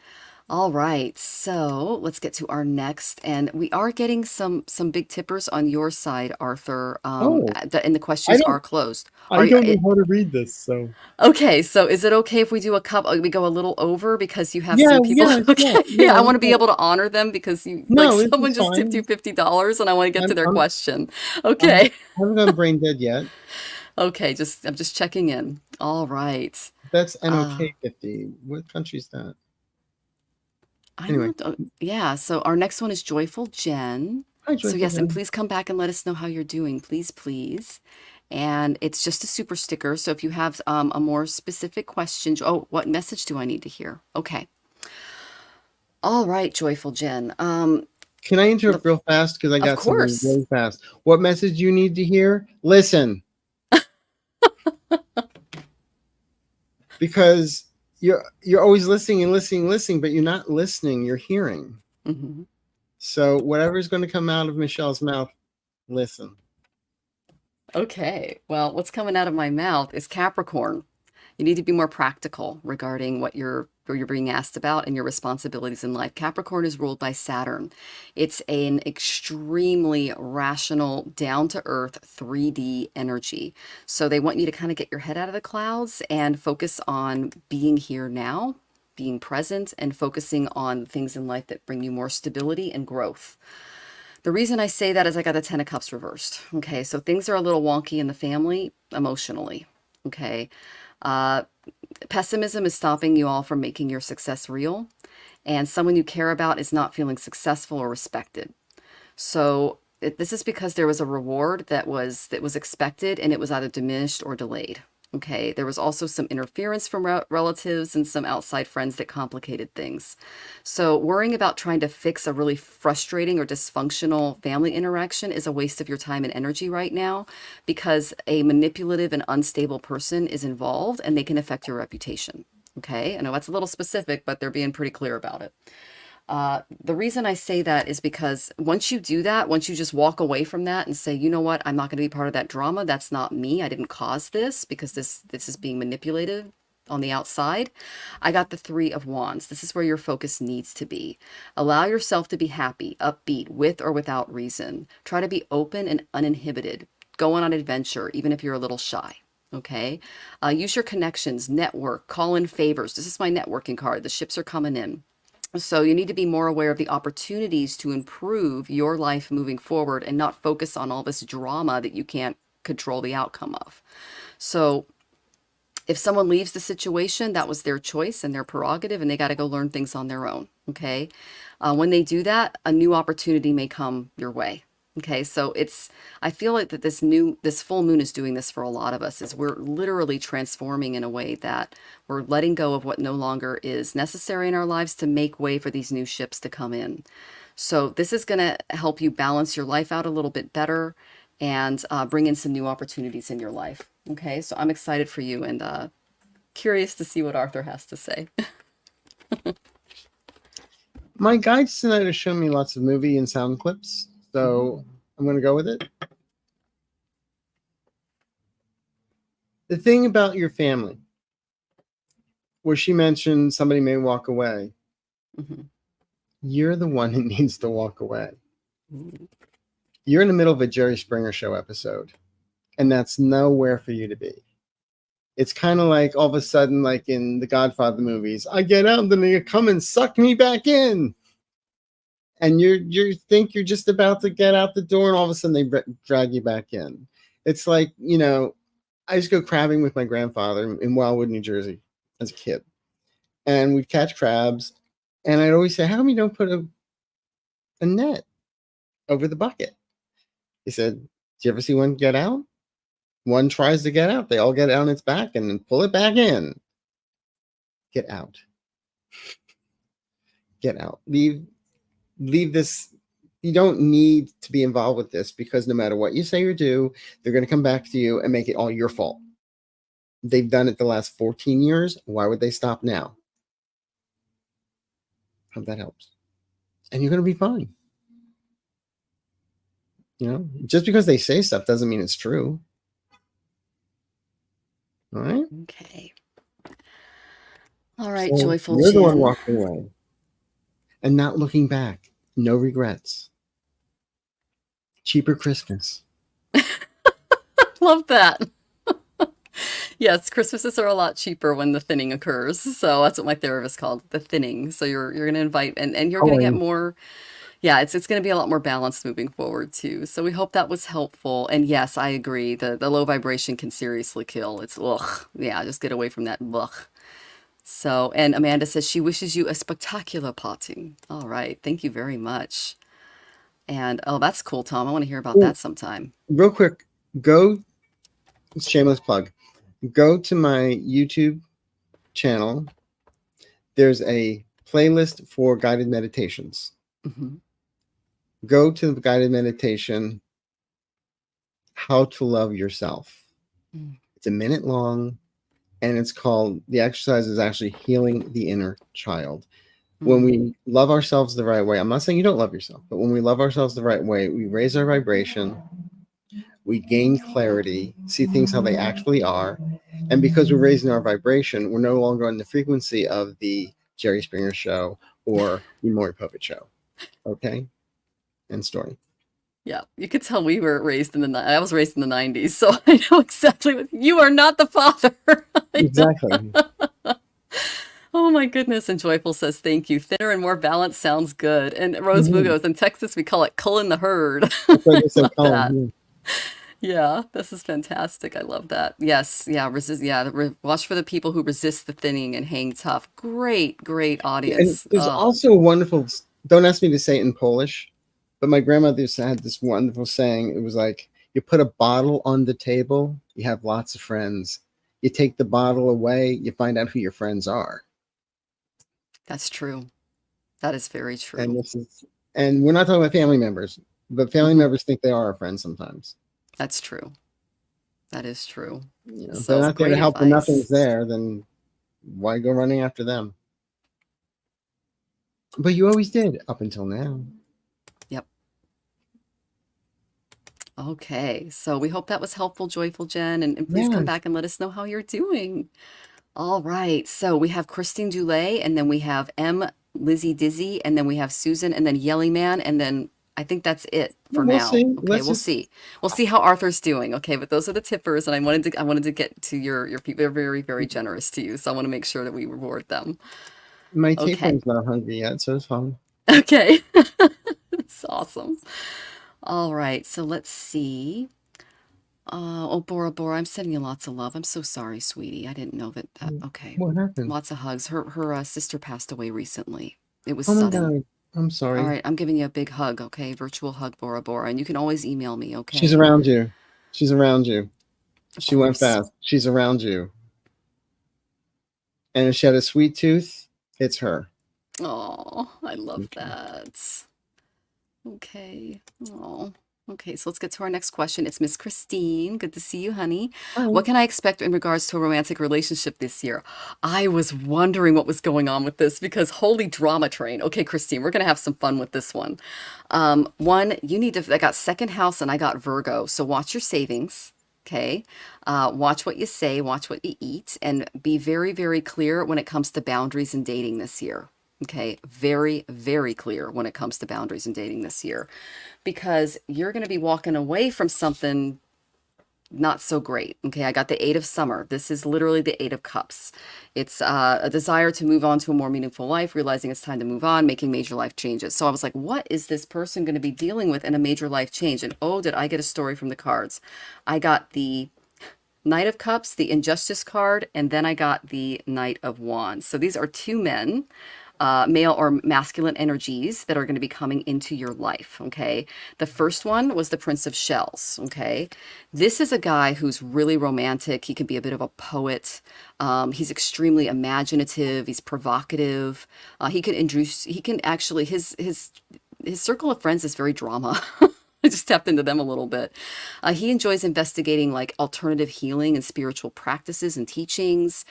All right, so let's get to our next, and we are getting some big tippers on your side, Arthur. And the questions are closed. I don't know how to read this, so. Okay, so is it okay if we do we go a little over because you have some people? Okay, I want to be able to honor them because someone just tipped you $50, and I want to get to their question. Okay. I haven't gone brain dead yet. Okay, I'm just checking in. All right. That's NOK 50. What country is that? Anyway. Yeah, so our next one is Joyful Jen. Hi, Joyful So yes, Jen. and please come back and let us know how you're doing, please, please. And it's just a super sticker, so if you have a more specific question, what message do I need to hear? Okay. All right, Joyful Jen. Can I interrupt real fast? Because I got something really fast. What message you need to hear? Listen. Because you're always listening and listening, but you're not listening, you're hearing. Mm-hmm. So whatever's going to come out of Michelle's mouth, listen. Okay, well, what's coming out of my mouth is Capricorn. You need to be more practical regarding what you're you're being asked about and your responsibilities in life. Capricorn is ruled by Saturn. It's an extremely rational, down-to-earth 3D energy. So they want you to kind of get your head out of the clouds and focus on being here now, being present, and focusing on things in life that bring you more stability and growth. The reason I say that is I got the Ten of Cups reversed. Okay, so things are a little wonky in the family emotionally. Okay, uh, pessimism is stopping you all from making your success real, and someone you care about is not feeling successful or respected. So this is because there was a reward that was expected, and it was either diminished or delayed. Okay, there was also some interference from relatives and some outside friends that complicated things. So worrying about trying to fix a really frustrating or dysfunctional family interaction is a waste of your time and energy right now, because a manipulative and unstable person is involved and they can affect your reputation. Okay, I know that's a little specific, but they're being pretty clear about it. The reason I say that is because once you do that, once you just walk away from that and say, you know what, I'm not going to be part of that drama. That's not me. I didn't cause this because this is being manipulated on the outside. I got the Three of Wands. This is where your focus needs to be. Allow yourself to be happy, upbeat, with or without reason. Try to be open and uninhibited. Go on an adventure, even if you're a little shy. Okay. Use your connections, network, call in favors. This is my networking card. The ships are coming in. So you need to be more aware of the opportunities to improve your life moving forward and not focus on all this drama that you can't control the outcome of. So if someone leaves the situation, that was their choice and their prerogative, and they got to go learn things on their own. Okay. When they do that, a new opportunity may come your way. Okay, so I feel like that this full moon is doing this for a lot of us, is we're literally transforming in a way that we're letting go of what no longer is necessary in our lives to make way for these new ships to come in. So this is going to help you balance your life out a little bit better and bring in some new opportunities in your life. Okay, so I'm excited for you and curious to see what Arthur has to say. My guides tonight are showing me lots of movie and sound clips, so I'm going to go with it. The thing about your family, where she mentioned somebody may walk away, you're the one who needs to walk away. You're in the middle of a Jerry Springer Show episode, and that's nowhere for you to be. It's kind of like all of a sudden, like in the Godfather movies, I get out and then they come and suck me back in. And you think you're just about to get out the door, and all of a sudden they drag you back in. It's like, I used to go crabbing with my grandfather in Wildwood, New Jersey as a kid. And we'd catch crabs. And I'd always say, how come you don't put a net over the bucket? He said, do you ever see one get out? One tries to get out. They all get on its back and then pull it back in. Get out. Get out. Leave this. You don't need to be involved with this, because no matter what you say or do, they're going to come back to you and make it all your fault. They've done it the last 14 years. Why would they stop now? Hope that helps. And you're going to be fine. Just because they say stuff doesn't mean it's true. All right? Okay. All right, So joyful you're the one Jen. walking away and not looking back. No regrets. Cheaper Christmas. Love that. Yes, Christmases are a lot cheaper when the thinning occurs. So that's what my therapist called the thinning. So you're going to invite and you're going to get more. Yeah, it's going to be a lot more balanced moving forward too. So we hope that was helpful. And yes, I agree. The low vibration can seriously kill. It's ugh. Yeah, just get away from that ugh. So, and Amanda says she wishes you a spectacular party. All right, thank you very much. And oh, that's cool, Tom. I want to hear about that sometime. Real quick, shameless plug. Go to my YouTube channel. There's a playlist for guided meditations. Go to the guided meditation, How to Love Yourself. It's a minute long, and it's called, the exercise is actually Healing the Inner Child. When we love ourselves the right way, I'm not saying you don't love yourself, but when we love ourselves the right way, we raise our vibration, we gain clarity, see things how they actually are. And because we're raising our vibration, we're no longer on the frequency of the Jerry Springer Show or the Maury Puppet Show. Okay? End story. Yeah, you could tell we were raised in I was raised in the 90s, so I know exactly what you are not the father. I know. Exactly. Oh my goodness. And Joyful says, thank you. Thinner and more balanced sounds good. And Rose Boo Mhm. goes, in Texas, we call it culling the herd. That's what I they say, love that. Colin. Yeah, this is fantastic. I love that. Yes, yeah, resist. Yeah, watch for the people who resist the thinning and hang tough. Great, great Yeah, and audience. there's Oh, also a wonderful, don't ask me to say it in Polish, but my grandmother had this wonderful saying. It was like, you put a bottle on the table, you have lots of friends. You take the bottle away, you find out who your friends are. that's true. That is very And true. this is, and we're not talking about family members, but family Mhm. members think they are our friends sometimes. That's true. That is true. You know, if they're So not there to great help when advice. nothing's there, then why go running after them? But you always did up until now. Yep. Okay. So we hope that was helpful, Joyful Jen, and please come Yes. back and let us know how you're doing. All right. So we have Christine Dulé, and then we have M. Lizzie Dizzy, and then we have Susan, and then Yelly Man, and then I think that's it for We'll now. see. Okay, Let's we'll just, see. We'll see how Arthur's doing. Okay, but those are the tippers, and I wanted to get to your people. They're very, very generous to you, so I want to make sure that we reward them. my Okay. tapeworm's not hungry yet, so it's fine. Okay. That's awesome. All right. So let's see. Oh, Bora Bora, I'm sending you lots of love. I'm so sorry, sweetie. I didn't know that. Okay. What happened? Lots of hugs. Her sister passed away recently. It was Oh my sudden. God. I'm All sorry. right, I'm giving you a big hug, okay? Virtual hug, Bora Bora. And you can always email me, She's okay? around you. She's around you. Of She went course. fast. She's around you. And if she had a sweet tooth, it's her. Oh, I love Okay. that. Okay. Oh. Okay, so let's get to our next question. It's Miss Christine. Good to see you, honey. Hi. What can I expect in regards to a romantic relationship this year? I was wondering what was going on with this because holy drama train. Okay, Christine, we're gonna have some fun with this one. One, you need to, I got second house and I got Virgo, so watch your savings. Okay. Watch what you say, watch what you eat, and be very, very clear when it comes to boundaries and dating this year. Okay. Very, very clear when it comes to boundaries and dating this year because you're going to be walking away from something not so great. Okay, I got the Eight of Summer. This is literally the Eight of Cups. It's a desire to move on to a more meaningful life, realizing it's time to move on, making major life changes. So I was like, what is this person going to be dealing with in a major life change? And oh, did I get a story from the cards? I got the Knight of Cups, the Injustice card, and then I got the Knight of Wands. So these are two men, male or masculine energies that are going to be coming into your life. Okay. The first one was the Prince of Shells. Okay. This is a guy who's really romantic. He can be a bit of a poet. He's extremely imaginative. He's provocative. He can actually, his circle of friends is very drama. I just tapped into them a little bit. He enjoys investigating like alternative healing and spiritual practices and teachings.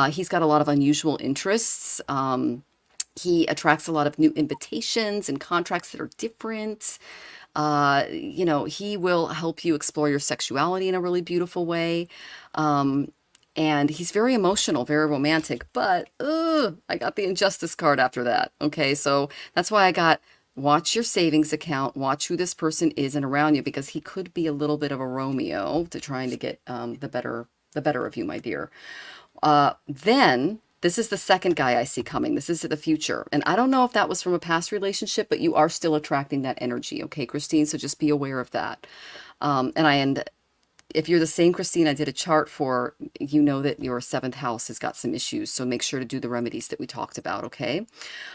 He's got a lot of unusual interests. He attracts a lot of new invitations and contracts that are different. He will help you explore your sexuality in a really beautiful way. And he's very emotional, very romantic, but I got the injustice card after that. Okay, so that's why I got watch your savings account, watch who this person is and around you, because he could be a little bit of a Romeo to trying to get the better of you, my dear. Then this is the second guy I see coming. This is the future. And I don't know if that was from a past relationship, but you are still attracting that energy. Okay, Christine. So just be aware of that. And if you're the same Christine I did a chart for, you know that your seventh house has got some issues. So make sure to do the remedies that we talked about. Okay.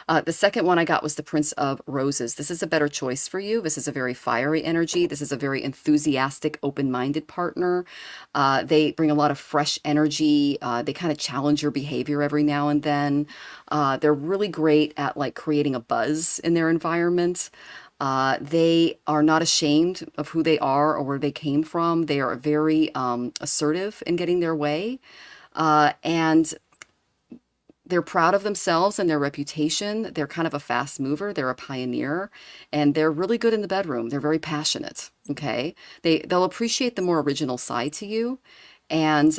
The second one I got was the Prince of Roses. This is a better choice for you. This is a very fiery energy. This is a very enthusiastic, open-minded partner. They bring a lot of fresh energy. They kind of challenge your behavior every now and then. They're really great at like creating a buzz in their environment. They are not ashamed of who they are or where they came from. They are very assertive in getting their way. And they're proud of themselves and their reputation. They're kind of a fast mover. They're a pioneer, and they're really good in the bedroom. They're very passionate. Okay, they'll appreciate the more original side to you, and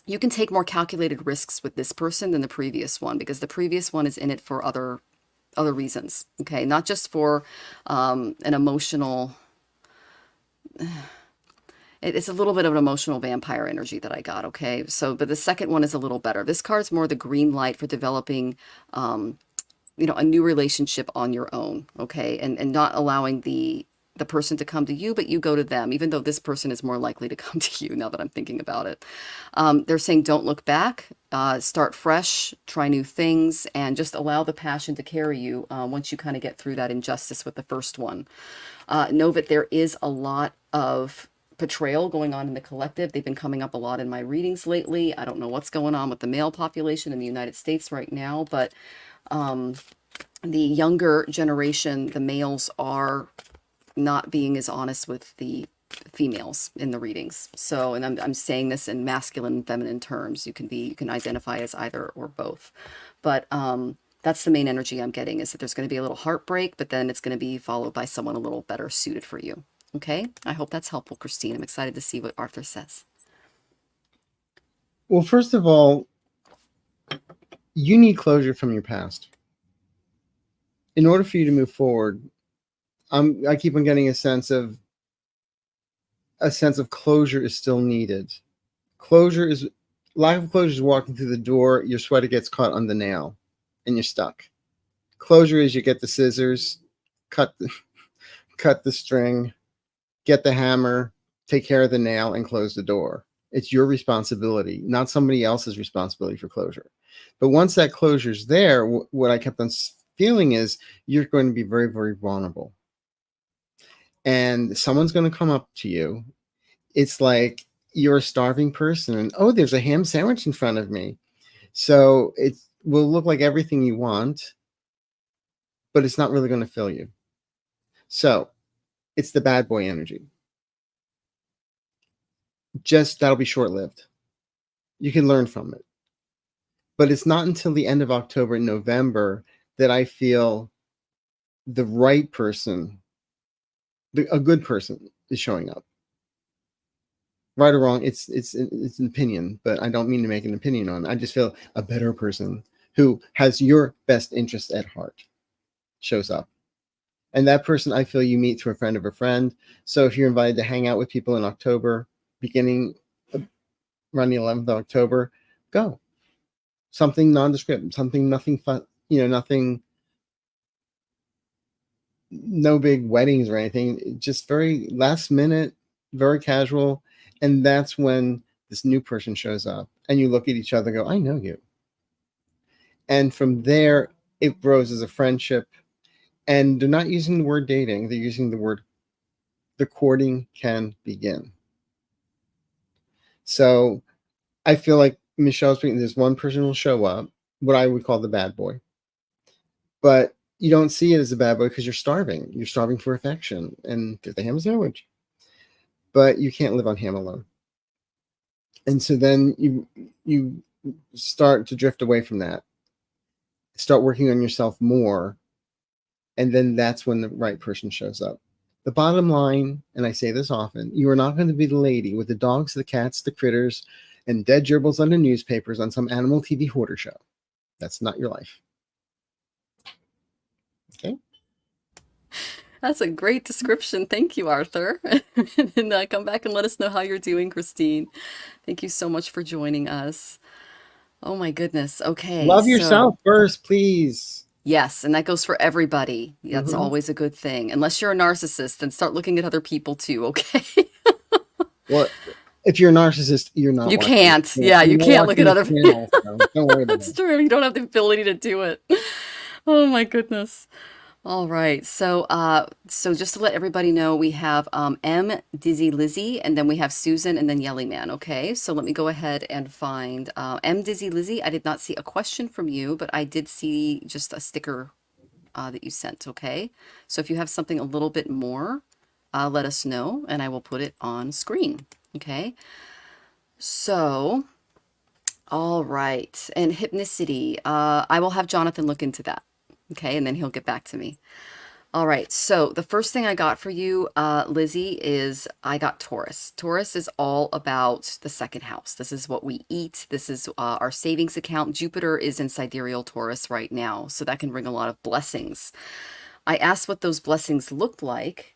you can take more calculated risks with this person than the previous one, because the previous one is in it for other reasons. Okay, not just for an emotional. It's a little bit of an emotional vampire energy that I got. Okay, so but the second one is a little better. This card's more the green light for developing. A new relationship on your own, okay? And not allowing the person to come to you, but you go to them, even though this person is more likely to come to you now that I'm thinking about it. They're saying don't look back, start fresh, try new things, and just allow the passion to carry you once you kind of get through that injustice with the first one. Know that there is a lot of betrayal going on in the collective. They've been coming up a lot in my readings lately. I don't know what's going on with the male population in the United States right now, but the younger generation, the males are not being as honest with the females in the readings. So, and I'm saying this in masculine and feminine terms. You can identify as either or both. But that's the main energy I'm getting, is that there's going to be a little heartbreak, but then it's going to be followed by someone a little better suited for you. Okay? I hope that's helpful, Christine. I'm excited to see what Arthur says. Well, first of all, you need closure from your past. In order for you to move forward, I keep on getting a sense of closure is still needed. Lack of closure is walking through the door, your sweater gets caught on the nail, and you're stuck. Closure is you get the scissors, cut the string, get the hammer, take care of the nail, and close the door. It's your responsibility, not somebody else's responsibility for closure. But once that closure's there, what I kept on feeling is you're going to be very, very vulnerable. And someone's going to come up to you. It's like you're a starving person, and oh, there's a ham sandwich in front of me. So it will look like everything you want, but it's not really going to fill you. So it's the bad boy energy. Just that'll be short-lived. You can learn from it. But it's not until the end of October and November that I feel the right person, a good person, is showing up. Right or wrong, it's an opinion, but I don't mean to make an opinion on it. I just feel a better person who has your best interest at heart shows up. And that person, I feel, you meet through a friend of a friend. So if you're invited to hang out with people in October, beginning around the 11th of October, go. Something nondescript, nothing fun, nothing, no big weddings or anything, just very last minute, very casual. And that's when this new person shows up and you look at each other and go, I know you. And from there, it grows as a friendship. And they're not using the word dating. They're using the word the courting can begin. So I feel like Michelle's speaking, there's one person who will show up, what I would call the bad boy. But you don't see it as a bad boy because you're starving. You're starving for affection. And get the ham sandwich. But you can't live on ham alone. And so then you start to drift away from that. Start working on yourself more. And then that's when the right person shows up. The bottom line, and I say this often, you are not going to be the lady with the dogs, the cats, the critters, and dead gerbils on the newspapers on some animal TV hoarder show. That's not your life. Okay? That's a great description. Thank you, Arthur. And come back and let us know how you're doing, Christine. Thank you so much for joining us. Oh my goodness. Okay, Love so yourself first, please. yes, and that goes for everybody. That's always a good thing. Unless you're a narcissist, then start looking at other people too, okay? Well, if you're a narcissist, you're not You watching. can't. Yeah, you You're not can't look at watching other this channel, so don't worry about That's it. true. You don't have the ability to do it. Oh my goodness. All right. So just to let everybody know, we have M, Dizzy Lizzy, and then we have Susan, and then Yelly Man. Okay. So let me go ahead and find M, Dizzy Lizzy. I did not see a question from you, but I did see just a sticker that you sent. Okay. So if you have something a little bit more, let us know, and I will put it on screen. Okay. So, all right. And hypnicity. I will have Jonathan look into that. Okay. And then he'll get back to me. All right, so the first thing I got for you, Lizzie, is I got Taurus. Taurus is all about the second house. This is what we eat. This is our savings account. Jupiter is in sidereal Taurus right now, so that can bring a lot of blessings. I asked what those blessings looked like.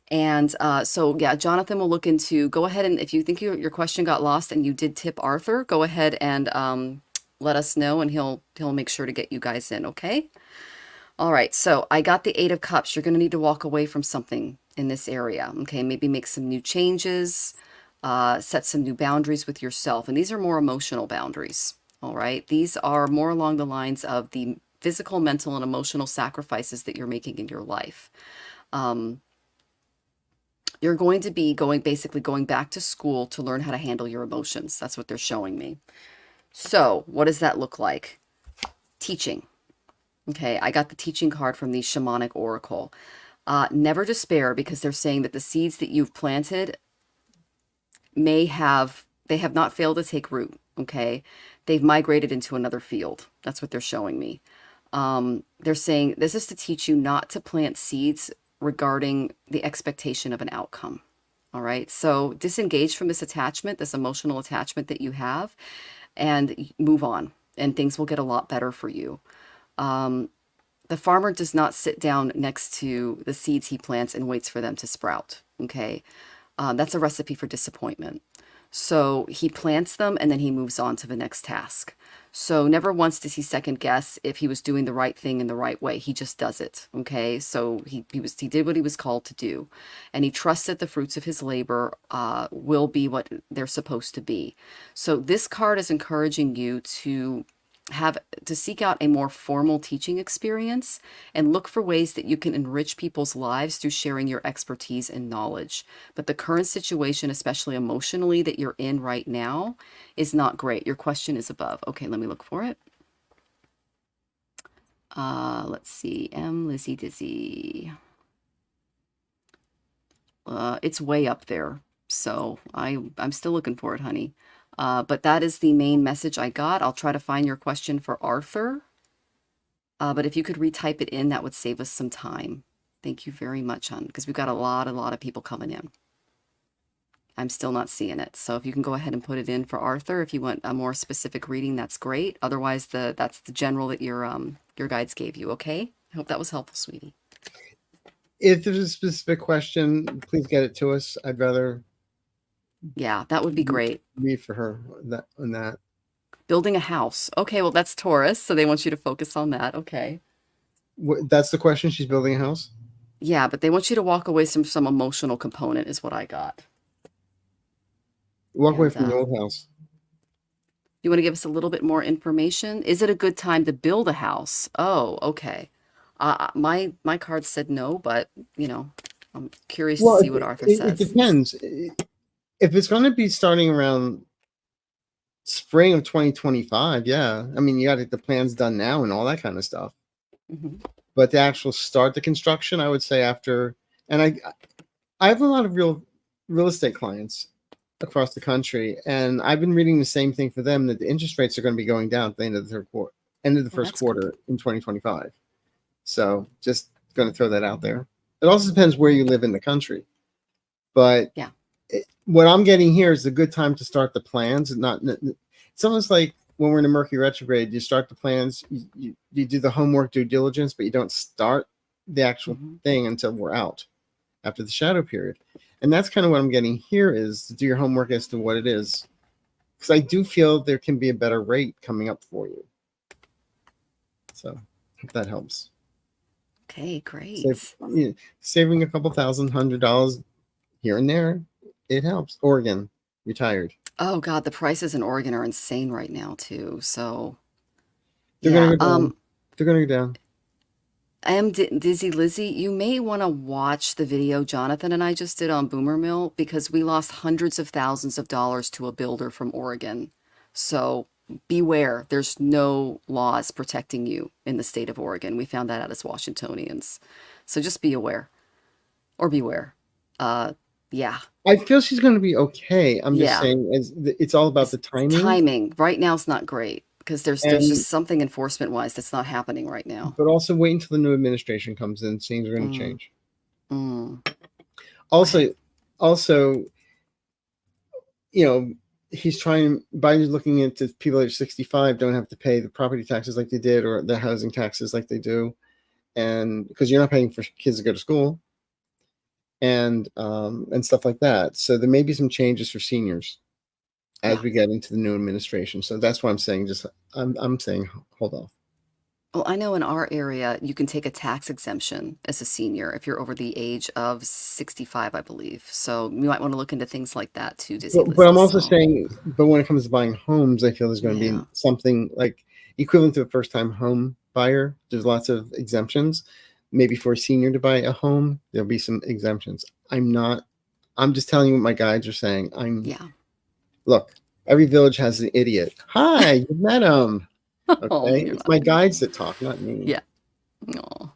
And so, yeah, Jonathan will look into, go ahead and if you think your question got lost and you did tip Arthur, go ahead and let us know and he'll make sure to get you guys in, okay? All right, so I got the Eight of Cups. You're going to need to walk away from something in this area, okay? Maybe make some new changes, set some new boundaries with yourself. And these are more emotional boundaries, all right? These are more along the lines of the physical, mental, and emotional sacrifices that you're making in your life. You're going to be basically going back to school to learn how to handle your emotions. That's what they're showing me. So what does that look like? Teaching. Okay, I got the teaching card from the shamanic oracle. Never despair, because they're saying that the seeds that you've planted they have not failed to take root. Okay, they've migrated into another field. That's what they're showing me. They're saying this is to teach you not to plant seeds regarding the expectation of an outcome. All right, so disengage from this attachment, this emotional attachment that you have, and move on, and things will get a lot better for you. The farmer does not sit down next to the seeds he plants and waits for them to sprout. Okay. That's a recipe for disappointment. So he plants them and then he moves on to the next task. So never once does he second guess if he was doing the right thing in the right way. He just does it. Okay. So he did what he was called to do. And he trusts that the fruits of his labor will be what they're supposed to be. So this card is encouraging you to seek out a more formal teaching experience and look for ways that you can enrich people's lives through sharing your expertise and knowledge. But the current situation, especially emotionally, that you're in right now is not great. Your question is above. Okay, let me look for it. Let's see. Lizzie Dizzy. It's way up there. So I'm still looking for it, honey. But that is the main message I got. I'll try to find your question for Arthur. But if you could retype it in, that would save us some time. Thank you very much, hon, because we've got a lot of people coming in. I'm still not seeing it. So if you can go ahead and put it in for Arthur, if you want a more specific reading, that's great. Otherwise, that's the general that your guides gave you, okay? I hope that was helpful, sweetie. If there's a specific question, please get it to us. I'd rather... Yeah, that would be great. Read for her on that. Building a house. Okay, well, that's Taurus, so they want you to focus on that. Okay. That's the question? She's building a house? Yeah, but they want you to walk away from some emotional component is what I got. Walk away from the old house. You want to give us a little bit more information? Is it a good time to build a house? Oh, okay. My card said no, but, I'm curious to see what Arthur says. It depends. If it's going to be starting around spring of 2025, yeah. I mean, you got to get the plans done now and all that kind of stuff. Mm-hmm. But the actual start the construction, I would say after. And I have a lot of real estate clients across the country, and I've been reading the same thing for them, that the interest rates are going to be going down at the end of the first quarter in 2025. So just going to throw that out there. It also depends where you live in the country, but yeah. What I'm getting here is a good time to start the plans. It's almost like when we're in a Mercury retrograde, you start the plans, you do the homework, due diligence, but you don't start the actual thing until we're out after the shadow period. And that's kind of what I'm getting here, is to do your homework as to what it is. Because I do feel there can be a better rate coming up for you. So hope that helps. Okay, great. Saving a couple $100 here and there, it helps. Oregon, retired. Oh God, the prices in Oregon are insane right now too. So they're gonna go down. They're gonna go down. I am Dizzy Lizzie. You may want to watch the video Jonathan and I just did on Boomer Mill, because we lost hundreds of thousands of dollars to a builder from Oregon. So beware, there's no laws protecting you in the state of Oregon. We found that out as Washingtonians. So just be aware, or beware. Yeah. I feel she's going to be okay. I'm just saying, it's all about the timing. Timing right now is not great, because there's And just something enforcement wise that's not happening right now. but also wait until the new administration comes in. Things are going to Mm, change. mm. Also, also, you know, Biden's looking into people age 65 don't have to pay the property taxes like they did, or the housing taxes like they do, and because you're not paying for kids to go to school and stuff like that. So there may be some changes for seniors as Yeah. we get into the new administration. So that's why I'm saying I'm saying hold off. Well, I know in our area, you can take a tax exemption as a senior if you're over the age of 65, I believe. So you might want to look into things like that too, Dizzy But Lizzy. I'm also So, saying, but when it comes to buying homes, I feel there's going to be yeah. something like equivalent to a first-time home buyer. There's lots of exemptions. Maybe for a senior to buy a home, there'll be some exemptions. I'm just telling you what my guides are saying. Yeah. Look, every village has an idiot. Hi, you met him. Oh, Okay. you're It's not my going to guides tell. that talk, not me. Yeah. Oh.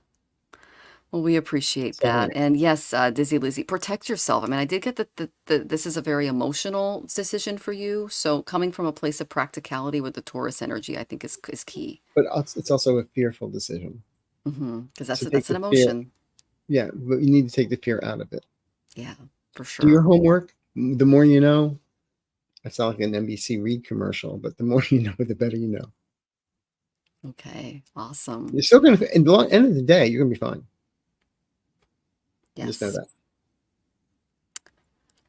Well, we appreciate So that. anyway, And yes, Dizzy Lizzy, protect yourself. I mean, I did get that this is a very emotional decision for you. So coming from a place of practicality with the Taurus energy, I think is key. but it's also a fearful decision. Because So take that's an the fear. emotion. Yeah, but you need to take the fear out of it. Yeah, for Do your sure. homework. The more you know, it's not like an NBC Read commercial, but the more you know, the better you know. Okay, awesome. You're still going to, in the end of the day, you're going to be fine. Just know Yes. that.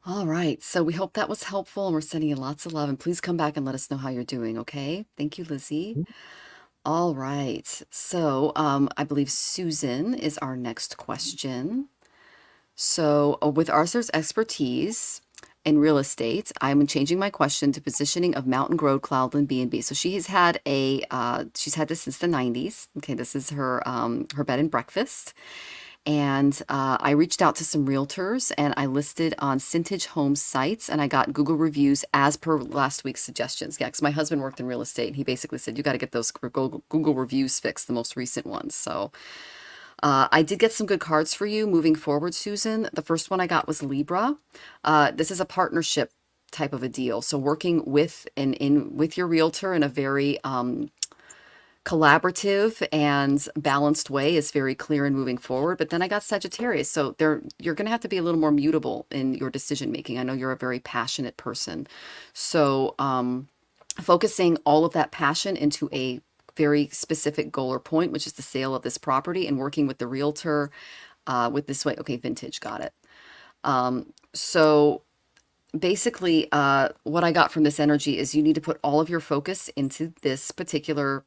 All right. So we hope that was helpful and we're sending you lots of love. And please come back and let us know how you're doing, okay? Thank you, Lizzie. All right. So I believe Susan is our next question. So with Arthur's expertise in real estate, I'm changing my question to positioning of Mountain Grove, Cloudland, B&B. So she's had this since the 90s. Okay, this is her bed and breakfast. And I reached out to some realtors and I listed on Cintage Home sites and I got Google reviews as per last week's suggestions. Yeah, because my husband worked in real estate and he basically said, you got to get those Google reviews fixed, the most recent ones. So I did get some good cards for you moving forward, Susan. The first one I got was Libra. This is a partnership type of a deal. So working with with your realtor in a very collaborative and balanced way is very clear in moving forward. But then I got Sagittarius. So you're going to have to be a little more mutable in your decision making. I know you're a very passionate person. So focusing all of that passion into a very specific goal or point, which is the sale of this property, and working with the realtor with this way. Okay, vintage, got it. So basically, what I got from this energy is you need to put all of your focus into this particular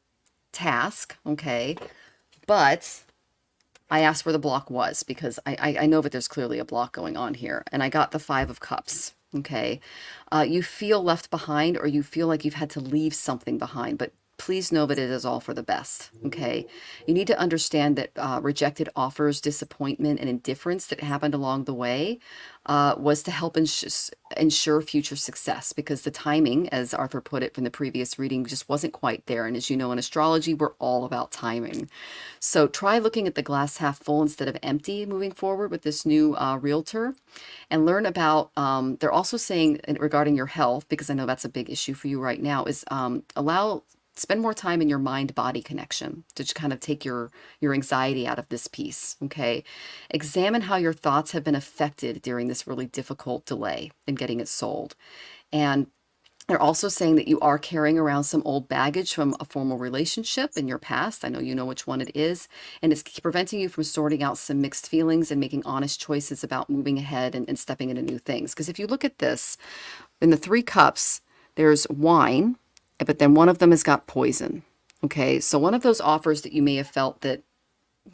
task, okay? But I asked where the block was because I know that there's clearly a block going on here. And I got the Five of Cups, okay? You feel left behind or you feel like you've had to leave something behind, but please know that it is all for the best, okay? You need to understand that rejected offers, disappointment, and indifference that happened along the way was to help ensure future success because the timing, as Arthur put it from the previous reading, just wasn't quite there. And as you know, in astrology, we're all about timing. So try looking at the glass half full instead of empty moving forward with this new realtor and learn about, they're also saying regarding your health, because I know that's a big issue for you right now, is spend more time in your mind-body connection to just kind of take your anxiety out of this piece, okay? Examine how your thoughts have been affected during this really difficult delay in getting it sold. And they're also saying that you are carrying around some old baggage from a formal relationship in your past. I know you know which one it is. And it's preventing you from sorting out some mixed feelings and making honest choices about moving ahead and stepping into new things. Because if you look at this, in the Three Cups, there's wine, but then one of them has got poison. Okay, so one of those offers that you may have felt that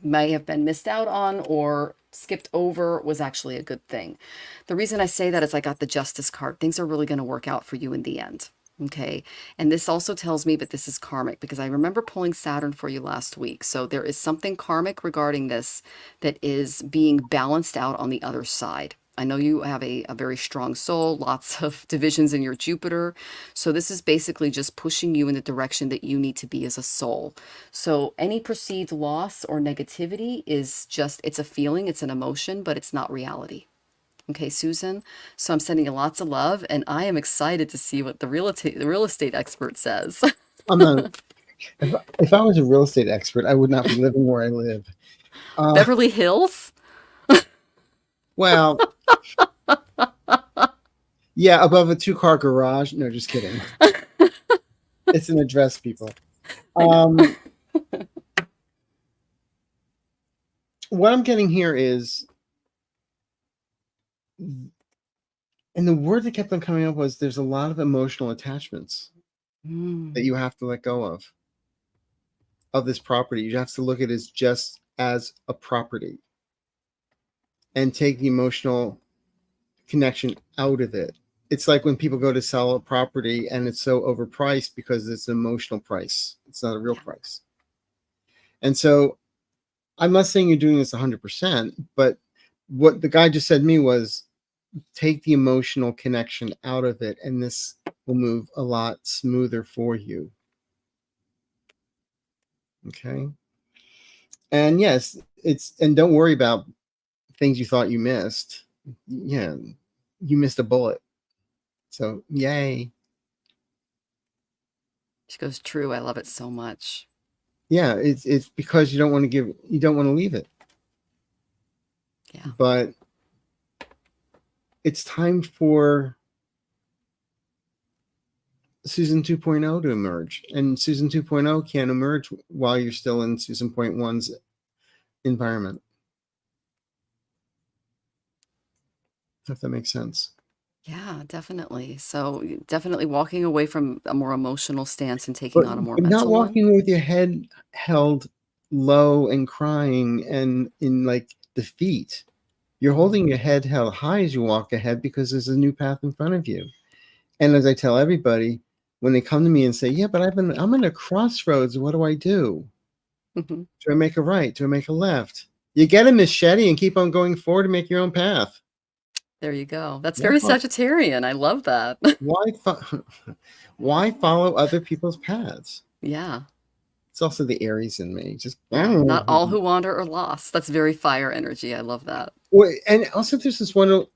may have been missed out on or skipped over was actually a good thing. The reason I say that is I got the Justice card. Things are really going to work out for you in the end. Okay. And this also tells me, but this is karmic because I remember pulling Saturn for you last week. So there is something karmic regarding this that is being balanced out on the other side. I know you have a very strong soul, lots of divisions in your Jupiter. So this is basically just pushing you in the direction that you need to be as a soul. So any perceived loss or negativity is just, it's a feeling, it's an emotion, but it's not reality. Okay, Susan. So I'm sending you lots of love, and I am excited to see what the real estate expert says. I'm not. If I was a real estate expert, I would not be living where I live. Uh, Beverly Hills? well, yeah, above a 2-car garage. No, just kidding. It's an address, people. I know. What I'm getting here is, and the word that kept on coming up was, there's a lot of emotional attachments that you have to let go of this property. You have to look at it as just as a property and take the emotional connection out of it. It's like when people go to sell a property and it's so overpriced because it's an emotional price. It's not a real Yeah. price. And so I'm not saying you're doing this 100%, but what the guy just said to me was, take the emotional connection out of it, and this will move a lot smoother for you. Okay. And yes, and don't worry about things you thought you missed. Yeah, you missed a bullet. So yay. She goes, true. I love it so much. Yeah, it's because you don't want to leave it. Yeah. But it's time for Susan 2.0 to emerge. And Susan 2.0 can't emerge while you're still in Susan 0.1's environment. If that makes sense. Yeah, definitely. So definitely walking away from a more emotional stance and taking on a more But not mental one. walking with your head held low and crying and in like defeat. You're holding your head held high as you walk ahead because there's a new path in front of you. And as I tell everybody, when they come to me and say, yeah, but I'm in a crossroads, what do I do? Mhm. Do I make a right? Do I make a left? You get a machete and keep on going forward to make your own path. There you go. That's Why very fo- Sagittarian. I love that. why fo- why follow other people's paths? Yeah. It's also the Aries in me. Just Yeah. Not all who wander are lost. That's very fire energy. I love that. and also there's this one.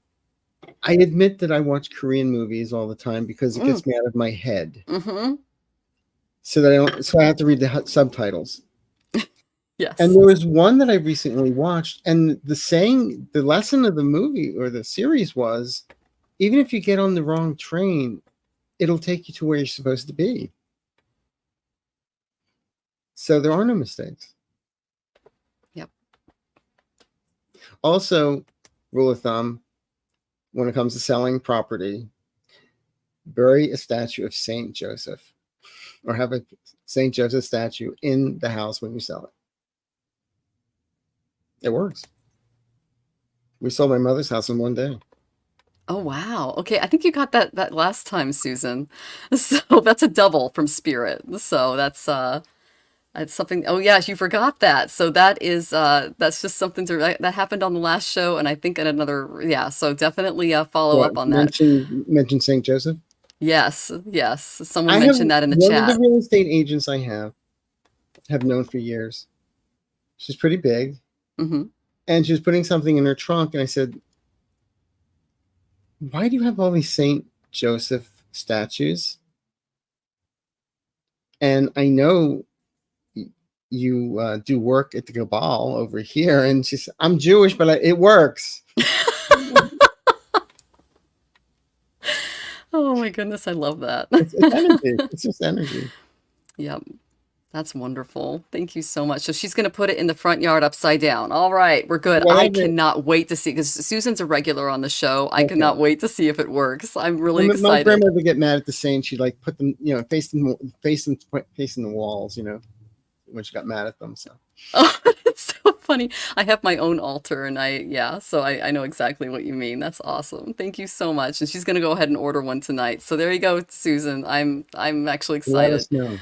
I admit that I watch Korean movies all the time because it gets me out of my head. Mm-hmm. So I have to read the subtitles. Yes. And there was one that I recently watched, and the lesson of the movie or the series was, even if you get on the wrong train, it'll take you to where you're supposed to be. So there are no mistakes. Yep. Also, rule of thumb, when it comes to selling property, bury a statue of Saint Joseph or have a Saint Joseph statue in the house when you sell it. It works. We sold my mother's house in one day. Oh, wow. Okay. I think you got that last time, Susan. So that's a double from Spirit. So that's something. Oh, yes, you forgot that. So that's just something that happened on the last show, and I think in another, yeah. So definitely follow What, up on that. mention Saint Joseph? Yes, yes. Someone I have mentioned that in the one of the chat. real estate agents I have known for years. She's pretty big. Hmm. And she was putting something in her trunk, and I said, why do you have all these Saint Joseph statues? And I know you do work at the Cabal over here. And she said, I'm Jewish, but it works. Oh my goodness, I love that. It's energy. It's just energy. Yep. That's wonderful. Thank you so much. So she's going to put it in the front yard upside down. All right, we're good. I Whatever. cannot wait to see, because Susan's a regular on the show. I Okay. cannot wait to see if it works. I'm really My excited. grandmother would get mad at the saint. She'd like put them, facing the walls, when she got mad at them. So Oh, it's so funny. I have my own altar, and yeah, so I know exactly what you mean. That's awesome. Thank you so much. And she's going to go ahead and order one tonight. So there you go, Susan. I'm actually let excited. us know.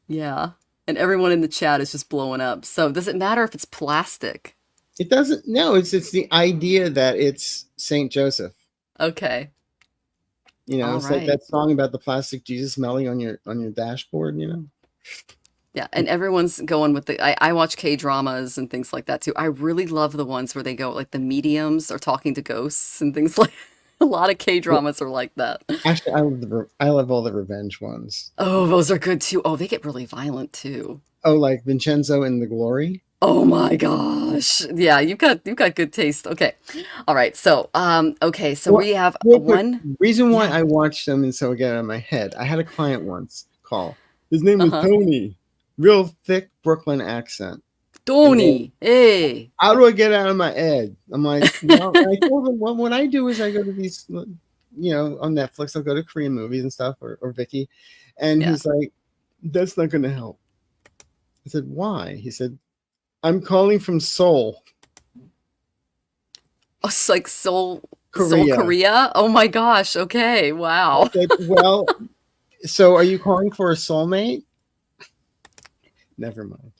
Yeah. And everyone in the chat is just blowing up. So does it matter if it's plastic? It doesn't. No, it's the idea that it's Saint Joseph. Okay. All It's like right. that song about the plastic Jesus smelling on your dashboard. Yeah, and everyone's going with I watch K-dramas and things like that too. I really love the ones where they go like the mediums are talking to ghosts and things A lot of K Well, dramas are like that. actually, I love all the revenge ones. Oh, those are good too. Oh, they get really violent too. Oh, like Vincenzo and the Glory. Oh my gosh. Yeah, you've got good taste. Okay. All right. So, okay, so Well, we have real quick, one. reason why Yeah. I watched them and so I get it out of my head. I had a client once call. His name was Uh-huh. Tony. Real thick Brooklyn accent. And he goes, Tony. Hey. how do I get out of my head? I'm like, well, I told him, well, what I do is I go to these, on Netflix, I'll go to Korean movies and stuff or Vicky. And Yeah. he's like, that's not going to help. I said, why? He said, I'm calling from Seoul, Oh, it's like Seoul, Korea. Korea. Oh my gosh. Okay. I Wow. said, well, so are you calling for a soulmate? Never mind.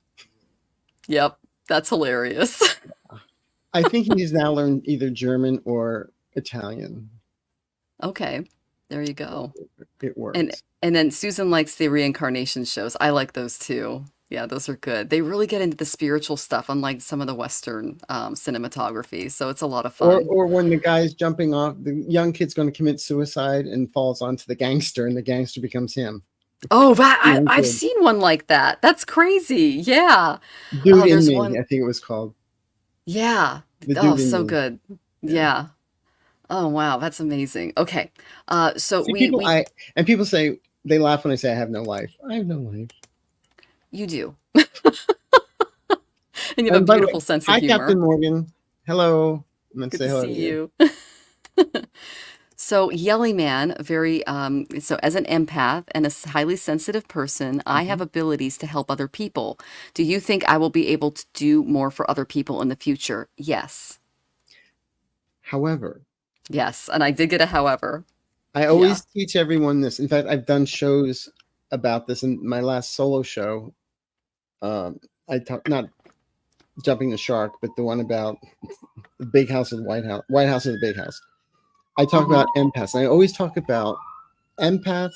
Yep. That's hilarious. I think he's now learned either German or Italian. Okay. There you go. It And works. and then Susan likes the reincarnation shows. I like those too. Yeah, those are good. They really get into the spiritual stuff, unlike some of the Western cinematography. So it's a lot of fun. Or when the guy's jumping off, the young kid's going to commit suicide and falls onto the gangster, and the gangster becomes him. Oh, The young I've kid. seen one like that. That's crazy. Yeah. Dude Oh, in there's Me, one. I think it was called. Yeah. The Oh, Dude in so Me. good. Yeah. Yeah. Oh, wow. That's amazing. Okay. So See, we people say they laugh when I say I have no life. I have no life. you do. And you have a And by the way, beautiful sense of hi, Captain humor. Morgan. Hello. I'm going to Good say to hello see to you. you. So, Yelly Man, very, so as an empath and a highly sensitive person, I have Mhm. abilities to help other people. Do you think I will be able to do more for other people in the future? Yes. However, Yes. And I did get a however. I Yeah. always teach everyone this. In fact, I've done shows about this. In my last solo show, I talk not jumping the shark, but the one about the big house of the White House of the big house. I talk Mm-hmm. about empaths. And I always talk about empaths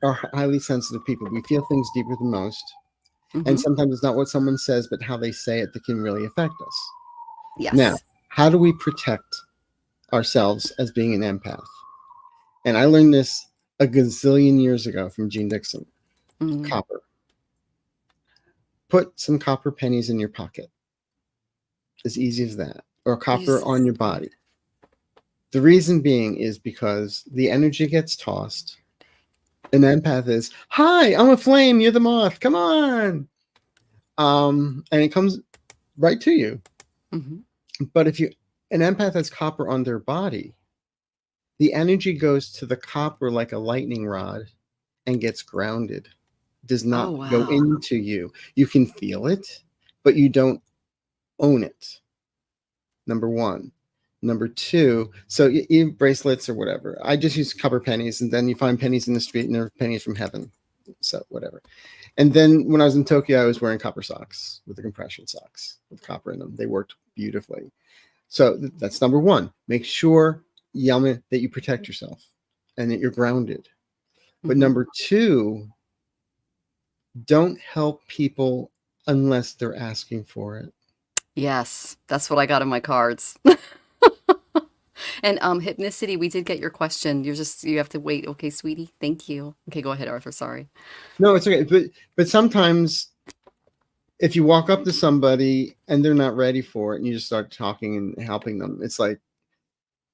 are highly sensitive people. We feel things deeper than most. And Mm-hmm. sometimes it's not what someone says, but how they say it that can really affect us. Now, Yes. how do we protect ourselves as being an empath? And I learned this a gazillion years ago from Jeane Dixon. Mm-hmm. Copper. Put some copper pennies in your pocket. As easy as that. Or copper on your body. The reason being is because the energy gets tossed. An empath is, hi, I'm a flame, you're the moth, come on. And it comes right to you. Mm-hmm. But if an empath has copper on their body, the energy goes to the copper like a lightning rod and gets grounded. Does Oh, not go wow. into you. You can feel it, but you don't own it. Number one. Number two, so you bracelets or whatever. I just use copper pennies, and then you find pennies in the street, and they're pennies from heaven. So whatever. And then when I was in Tokyo, I was wearing copper socks with the compression socks with copper in them. They worked beautifully. So that's number one. Make sure, Yama, that you protect yourself and that you're grounded. But Mm-hmm. number two, don't help people unless they're asking for it. Yes. That's what I got in my cards. And hypnicity, we did get your question. You have to wait. Okay, sweetie. Thank you. Okay, go ahead, Arthur. Sorry. No, it's okay. But sometimes if you walk up to somebody and they're not ready for it and you just start talking and helping them, it's like,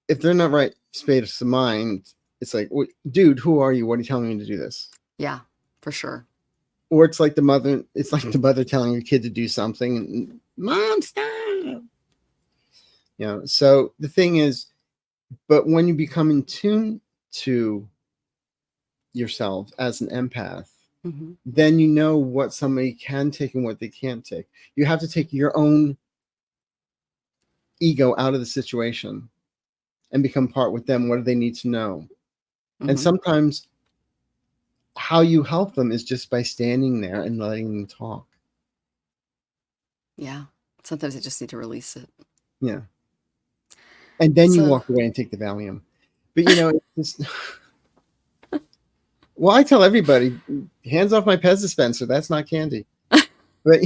if they're not right space of mind, it's like, dude, who are you? What are you telling me to do this? Yeah, for sure. Or it's like the mother telling your kid to do something and, mom, stop. So the thing is, but when you become in tune to yourself as an empath, Mm-hmm. then you know what somebody can take and what they can't take. You have to take your own ego out of the situation and become part with them. What do they need to know? And Mm-hmm. sometimes how you help them is just by standing there and letting them talk. Yeah. Sometimes I just need to release it. Yeah. And then you So, walk away and take the Valium. But it's just, well, I tell everybody, hands off my Pez dispenser. That's not candy. But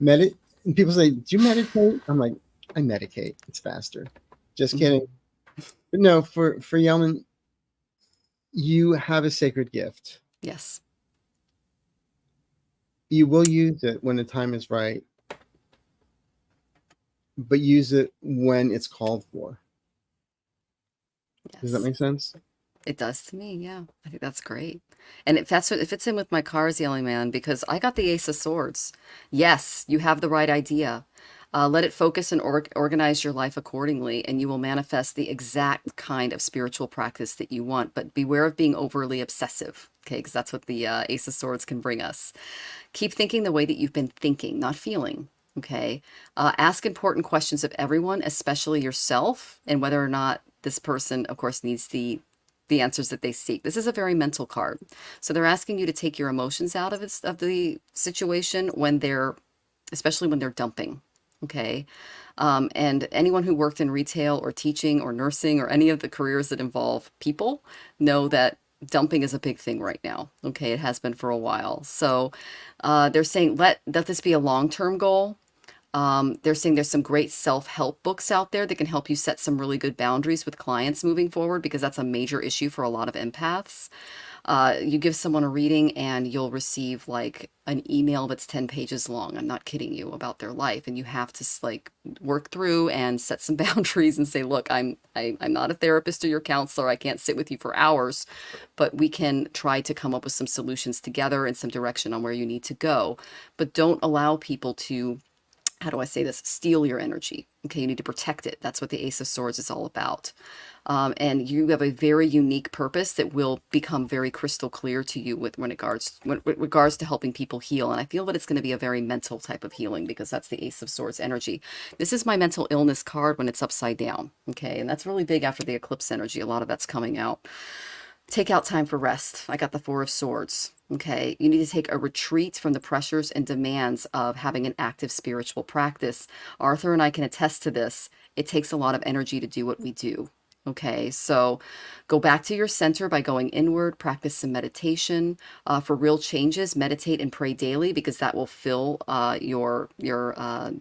and people say, do you meditate? I'm like, I medicate. It's faster. Just kidding. But no, for Yelman, you have a sacred gift. Yes. You will use it when the time is right, but use it when it's called for. Does that Yes. make sense? It does to me, yeah. I think that's great. And if that's what, if it's in with my cards, Yelling Man, because I got the Ace of Swords. Yes, you have the right idea. Let it focus and organize your life accordingly, and you will manifest the exact kind of spiritual practice that you want. But beware of being overly obsessive, okay? Because that's what the Ace of Swords can bring us. Keep thinking the way that you've been thinking, not feeling. Okay. Ask important questions of everyone, especially yourself, and whether or not this person, of course, needs the answers that they seek. This is a very mental card. So they're asking you to take your emotions out of the situation when they're, especially when they're dumping. Okay. And anyone who worked in retail or teaching or nursing or any of the careers that involve people know that dumping is a big thing right now. Okay. It has been for a while. So they're saying let this be a long-term goal. They're saying there's some great self-help books out there that can help you set some really good boundaries with clients moving forward, because that's a major issue for a lot of empaths. You give someone a reading and you'll receive like an email that's 10 pages long. I'm not kidding you, about their life. And you have to like work through and set some boundaries and say, look, I'm not a therapist or your counselor. I can't sit with you for hours, but we can try to come up with some solutions together and some direction on where you need to go. But don't allow people to, how do I say this, steal your energy. Okay, you need to protect it. That's what the Ace of Swords is all about. And you have a very unique purpose that will become very crystal clear to you with regards to helping people heal. And I feel that it's going to be a very mental type of healing, because that's the Ace of Swords energy. This is my mental illness card when it's upside down. Okay, and that's really big after the eclipse energy. A lot of that's coming out. Take out time for rest. I got the Four of Swords. Okay, you need to take a retreat from the pressures and demands of having an active spiritual practice. Arthur and I can attest to this. It takes a lot of energy to do what we do. Okay, so go back to your center by going inward, practice some meditation. For real changes, meditate and pray daily, because that will fill your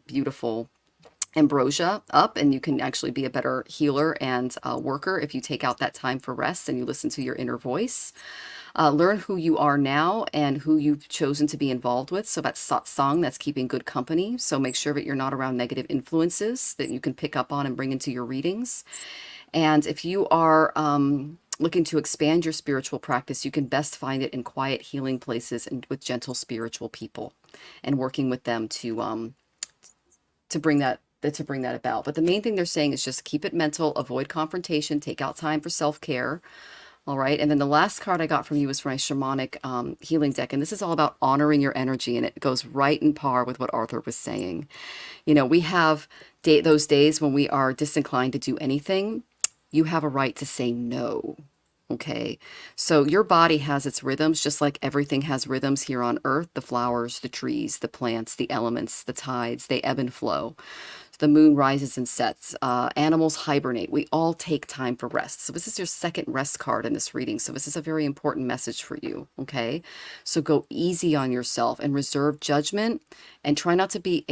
beautiful ambrosia up, and you can actually be a better healer and worker if you take out that time for rest and you listen to your inner voice. Learn who you are now and who you've chosen to be involved with. So that's satsang, that's keeping good company. So make sure that you're not around negative influences that you can pick up on and bring into your readings. And if you are looking to expand your spiritual practice, you can best find it in quiet healing places and with gentle spiritual people, and working with them to bring that about. But the main thing they're saying is just keep it mental, avoid confrontation, take out time for self-care. All right. And then the last card I got from you was from my shamanic healing deck. And this is all about honoring your energy. And it goes right in par with what Arthur was saying. You know, we have those days when we are disinclined to do anything. You have a right to say no. Okay. So your body has its rhythms, just like everything has rhythms here on earth. The flowers, the trees, the plants, the elements, the tides, they ebb and flow. The moon rises and sets. Animals hibernate. We all take time for rest. So this is your second rest card in this reading. So this is a very important message for you. Okay. So go easy on yourself and reserve judgment, and try not to be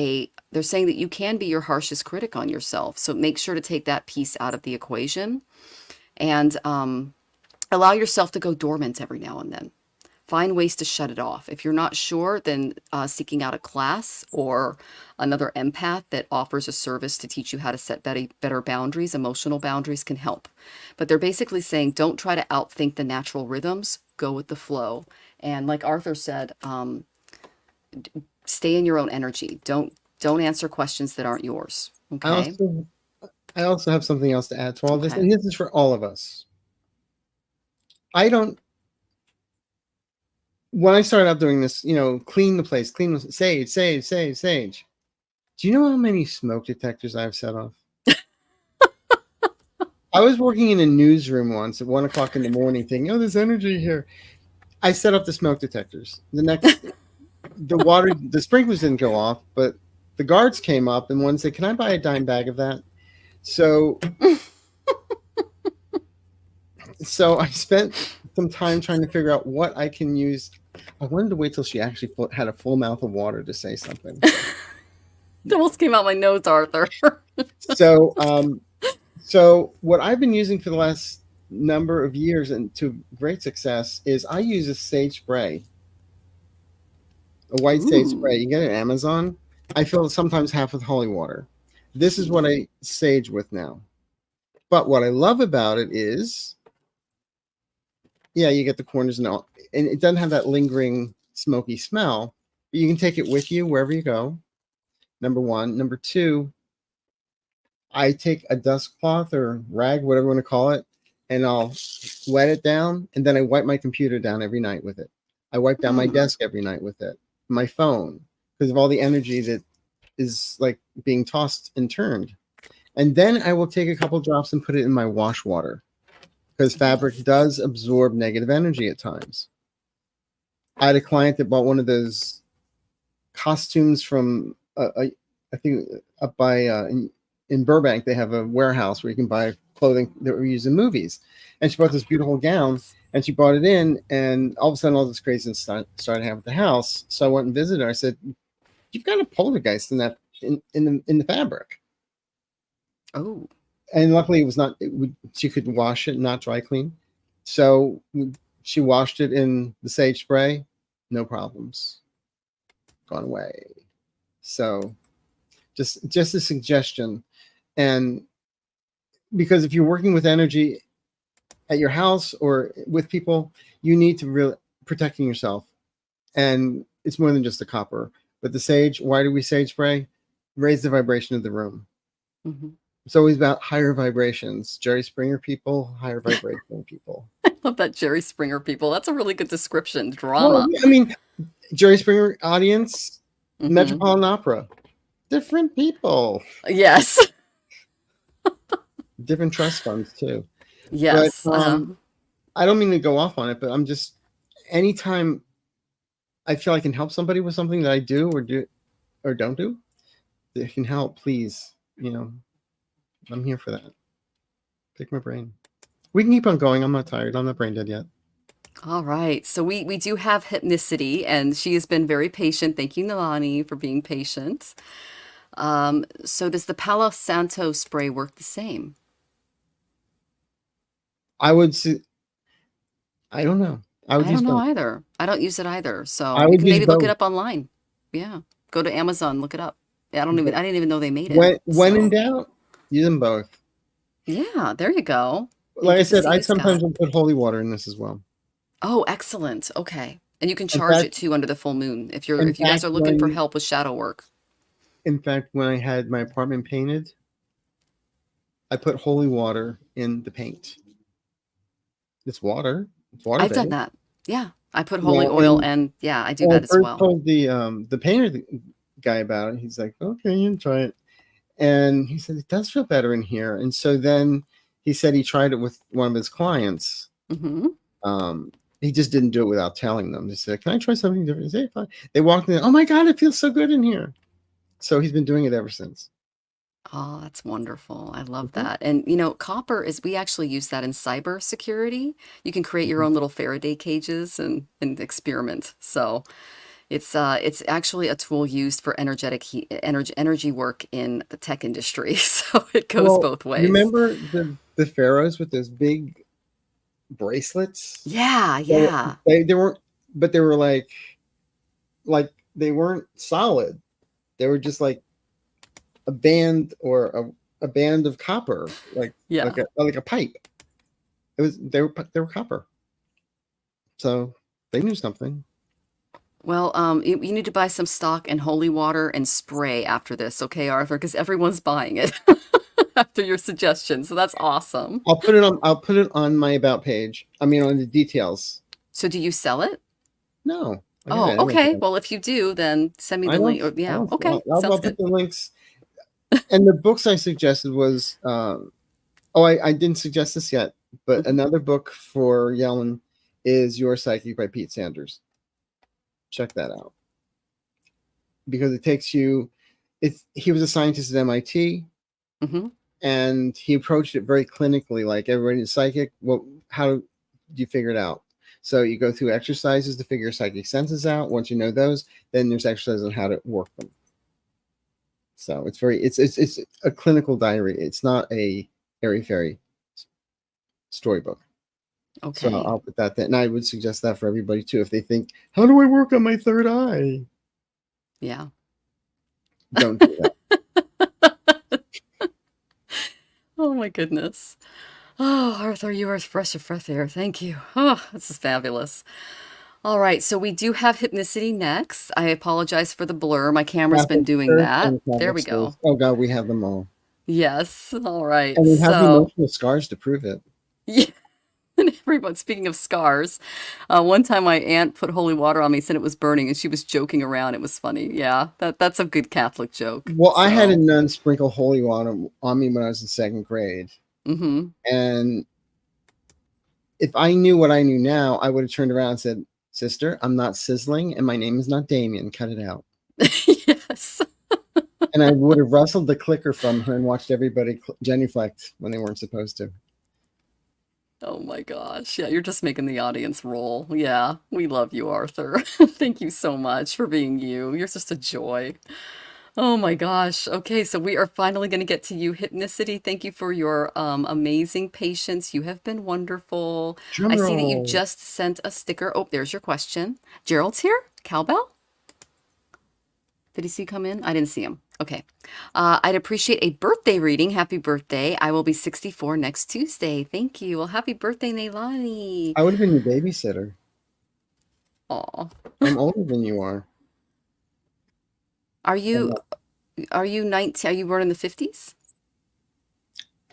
they're saying that you can be your harshest critic on yourself. So make sure to take that piece out of the equation, and allow yourself to go dormant every now and then. Find ways to shut it off. If you're not sure, then seeking out a class or another empath that offers a service to teach you how to set better boundaries, emotional boundaries, can help. But they're basically saying, don't try to outthink the natural rhythms. Go with the flow. And like Arthur said, stay in your own energy. Don't answer questions that aren't yours. Okay. I also have something else to add to all this, Okay. and this is for all of us. When I started out doing this, clean the place, sage, sage, sage, sage. Do you know how many smoke detectors I've set off? I was working in a newsroom once at 1:00 in the morning thinking, oh, there's energy here. I set off the smoke detectors. The sprinklers didn't go off, but the guards came up and one said, can I buy a dime bag of that? So I spent some time trying to figure out what I can use. I wanted to wait till she actually had a full mouth of water to say something. It almost came out my nose, Arthur. So So what I've been using for the last number of years and to great success is I use a sage spray, a white sage spray. Ooh. You get it at Amazon. I fill it sometimes half with holy water. This is what Gee. I sage with now. But what I love about it is, yeah, you get the corners and all, and it doesn't have that lingering smoky smell. But you can take it with you wherever you go. Number one. Number two, I take a dust cloth or rag, whatever you want to call it, and I'll wet it down, and then I wipe my computer down every night with it. I wipe down my Hmm. desk every night with it, my phone, because of all the energy that is like being tossed and turned. And then I will take a couple drops and put it in my wash water, because fabric does absorb negative energy at times. I had a client that bought one of those costumes from I think up by in Burbank. They have a warehouse where you can buy clothing that were used in movies. And she bought this beautiful gown, and she brought it in, and all of a sudden all this craziness started happening at the house. So I went and visited her. I said, "You've got a poltergeist in that in the fabric." Oh. And luckily it was not. She could wash it, not dry clean. So she washed it in the sage spray, no problems, gone away. So just a suggestion. And because if you're working with energy at your house or with people, you need to really protecting yourself. And it's more than just the copper. But the sage, why do we sage spray? Raise the vibration of the room. Hmm. It's always about higher vibrations. Jerry Springer people, higher vibration people. I love that Jerry Springer people. That's a really good description. Well, Drama. I mean, Jerry Springer audience, Hmm. Metropolitan Opera, different people, Yes. different trust funds too. But Yes. I don't mean to go off on it, but I'm just anytime I feel I can help somebody with something that I do or don't do, that can help, please. I'm here for that. Pick my brain. We can keep on going. I'm not tired. I'm not brain dead yet. All right. So we do have hypnicity, and she has been very patient. Thank you, Nalani, for being patient. So does the Palo Santo spray work the same? I would say, I don't know. I would I use don't know both. either. I don't use it either. So I you would can use maybe look it both. up online. Yeah. Go to Amazon, look it up. I didn't even know they made it. When in So doubt, use them both. yeah, there you go. And Like I good to said, see I you, sometimes Scott. will put holy water in this as well. Oh, excellent. Okay. And you can In charge fact, it too under the full moon in if you guys fact, are looking for when help with shadow work. when I had my apartment painted, I put holy water in the paint. It's water. It's water I've done based. that. Yeah. I put holy Well, oil and and yeah, I do when I that as first well. told the painter guy about it, he's like, "Okay, you can try it." And he said, "It does feel better in here." And so then he said he tried it with one of his clients. Hmm. Um, he just didn't do it without telling them. He said, "Can I try something different?" He said, "Fine." They walked in. Oh my God, it feels so good in here. So he's been doing it ever since. Oh, that's wonderful. I love Mhm, that. And copper is we actually use that in cyber security. You can create your mhm. own little Faraday cages and experiment. So it's actually a tool used for energy work in the tech industry. So it goes Well, both you ways. remember the pharaohs with those big bracelets? Yeah, They were, yeah. they weren't, but they were like they weren't solid. They were just like a band or a band of copper, Yeah. like a pipe. They were copper, so they knew something. Well, you need to buy some stock and holy water and spray after this, okay, Arthur? Because everyone's buying it after your suggestion. So that's awesome. I'll put it on my about page. I mean, on the details. So do you sell it? No, I got Oh, it. okay. Well, if you do, then send me I the don't. link. Or, I yeah. don't. Okay. I'll Sounds put good. the links. And the books I suggested was. I didn't suggest this yet, but Hmm. another book for Yellen is Your Psyche by Pete Sanders. Check that out because it takes you. He was a scientist at MIT, Hmm. and he approached it very clinically, like everybody is psychic. Well, how do you figure it out? So you go through exercises to figure your psychic senses out. Once you know those, then there's exercises on how to work them. So it's a clinical diary. It's not a airy fairy storybook. So Okay. I'll put that there. And I would suggest that for everybody too. If they think, how do I work on my third eye? Yeah. Don't do that. Oh my goodness. Oh, Arthur, you are a fresh of breath air. Thank you. Oh, this is fabulous. All right, so we do have hypnicity next. I apologize for the blur. My camera's been Catholic doing Church that. and There Catholic we schools. go. Oh God, we have them all. Yes. All right. And we have the So, emotional scars to prove it. yeah. And everyone, speaking of scars, one time my aunt put holy water on me, said it was burning, and she was joking around. It was funny. Yeah, that's a good Catholic joke. Well, I had a So, nun sprinkle holy water on me when I was in second grade. mm-hmm. And if I knew what I knew now, I would have turned around and said, Sister, I'm not sizzling and my name is not Damien. Cut it out. Yes. And I would have rustled the clicker from her and watched everybody genuflect when they weren't supposed to. Oh my gosh. Yeah, you're just making the audience roll. Yeah, we love you, Arthur. Thank you so much for being you. You're just a joy. Oh my gosh. Okay, so we are finally going to get to you, Hypnicity. Thank you for your amazing patience. You have been wonderful. I Drum see that you roll. just sent a sticker. Oh, there's your question. Gerald's here? Cowbell? Did he see you come in? I didn't see him. Okay. I'd appreciate a birthday reading. Happy birthday. I will be 64 next Tuesday. Thank you. Well, happy birthday, Neilani. I would have been your babysitter. Aw. I'm older than you are. Are And, you 19? Are you born in the 50s?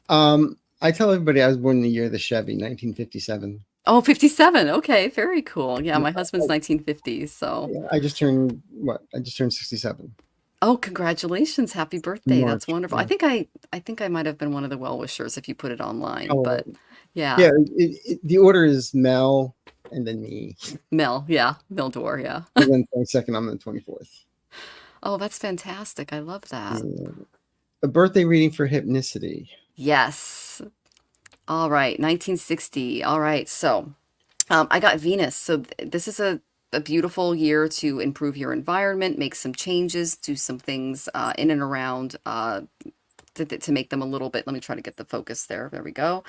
I tell everybody I was born in the year of the Chevy, 1957. Oh, 57. Okay, very cool. Yeah, Yeah, my husband's 1950s, so. I just turned what? I just turned 67 Oh, congratulations. Happy in birthday. That's March. wonderful. Yeah. I think I might have been one of the well-wishers if you put it online, Oh, but yeah. yeah. The order is Mel and then me. Mel, yeah. Mildor, yeah. And then 22nd, I'm the 24th. Oh, that's fantastic. I love that. Yeah. A birthday reading for hypnicity. Yes. All right, 1960. All right, so I got Venus. So this is a beautiful year to improve your environment, make some changes, do some things in and around to make them a little bit. Let me try to get the focus there. There we go.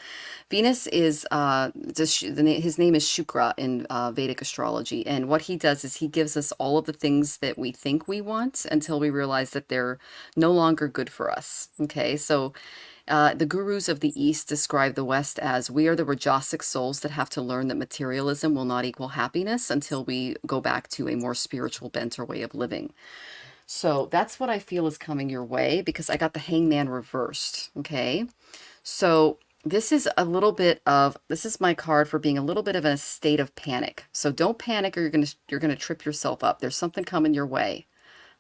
Venus is his name is Shukra in Vedic astrology, and what he does is he gives us all of the things that we think we want until we realize that they're no longer good for us. Okay, so the gurus of the East describe the West as we are the Rajasic souls that have to learn that materialism will not equal happiness until we go back to a more spiritual bent or way of living. So that's what I feel is coming your way because I got the Hangman reversed. Okay. So this is this is my card for being a little bit of a state of panic. So don't panic or you're gonna trip yourself up. There's something coming your way.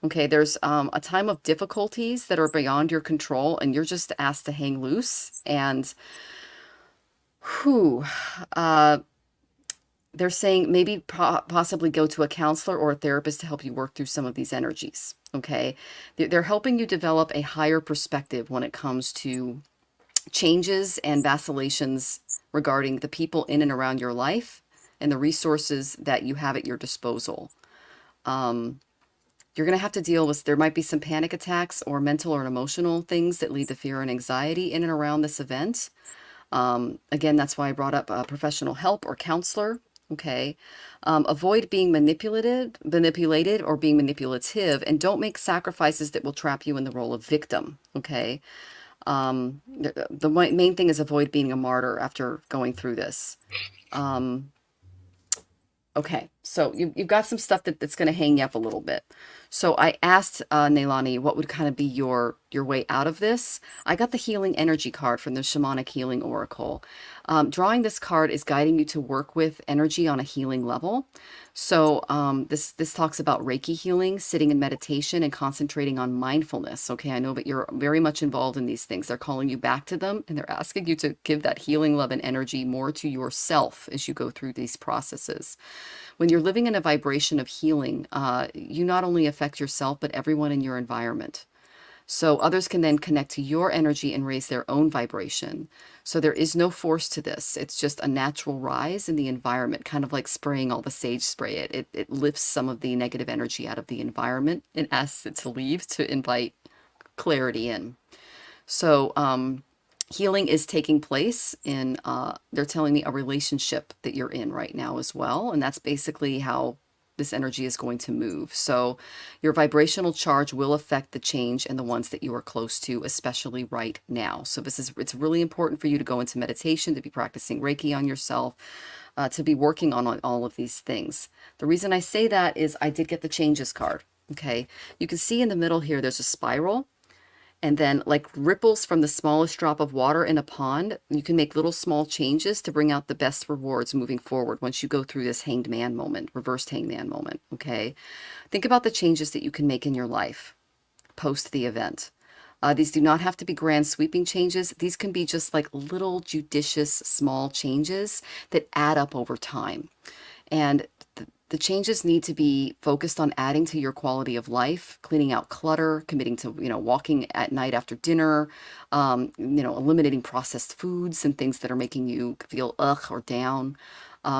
Okay, there's a time of difficulties that are beyond your control, and you're just asked to hang loose. And who, they're saying maybe possibly go to a counselor or a therapist to help you work through some of these energies. Okay, they're helping you develop a higher perspective when it comes to changes and vacillations regarding the people in and around your life and the resources that you have at your disposal. You're going to have to deal with, there might be some panic attacks or mental or emotional things that lead to fear and anxiety in and around this event. Again, that's why I brought up professional help or counselor. Okay. Avoid being manipulated or being manipulative, and don't make sacrifices that will trap you in the role of victim. Okay. The main thing is avoid being a martyr after going through this. Okay, so you've got some stuff that's going to hang you up a little bit. So I asked Neilani what would kind of be your way out of this. I got the healing energy card from the Shamanic Healing Oracle. Drawing this card is guiding you to work with energy on a healing level. So this talks about Reiki healing, sitting in meditation, and concentrating on mindfulness. Okay, I know that you're very much involved in these things. They're calling you back to them, and they're asking you to give that healing love and energy more to yourself as you go through these processes. When you're living in a vibration of healing, you not only affect yourself, but everyone in your environment. So others can then connect to your energy and raise their own vibration. So there is no force to this. It's just a natural rise in the environment, kind of like spraying all the sage spray. It lifts some of the negative energy out of the environment and asks it to leave to invite clarity in. So Healing is taking place in, they're telling me, a relationship that you're in right now as well. And that's basically how this energy is going to move. So your vibrational charge will affect the change and the ones that you are close to, especially right now. So it's really important for you to go into meditation, to be practicing Reiki on yourself, to be working on all of these things. The reason I say that is I did get the changes card. Okay. You can see in the middle here, there's a spiral. And then, like ripples from the smallest drop of water in a pond, you can make little small changes to bring out the best rewards moving forward once you go through this hanged man moment, reversed hanged man moment. Okay. Think about the changes that you can make in your life post the event. These do not have to be grand sweeping changes. These can be just like little judicious small changes that add up over time. And the changes need to be focused on adding to your quality of life, cleaning out clutter, committing to, walking at night after dinner, eliminating processed foods and things that are making you feel ugh or down,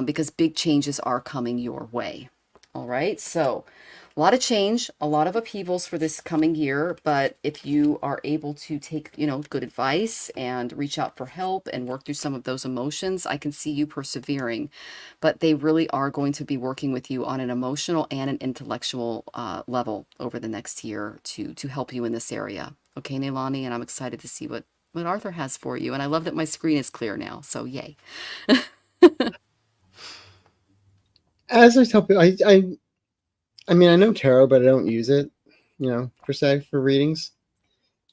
because big changes are coming your way. All right. So a lot of change, a lot of upheavals for this coming year. But if you are able to take, good advice and reach out for help and work through some of those emotions, I can see you persevering. But they really are going to be working with you on an emotional and an intellectual level over the next year to help you in this area. Okay, Neilani, and I'm excited to see what Arthur has for you. And I love that my screen is clear now. So yay. As I tell people, I mean, I know tarot, but I don't use it, per se for readings.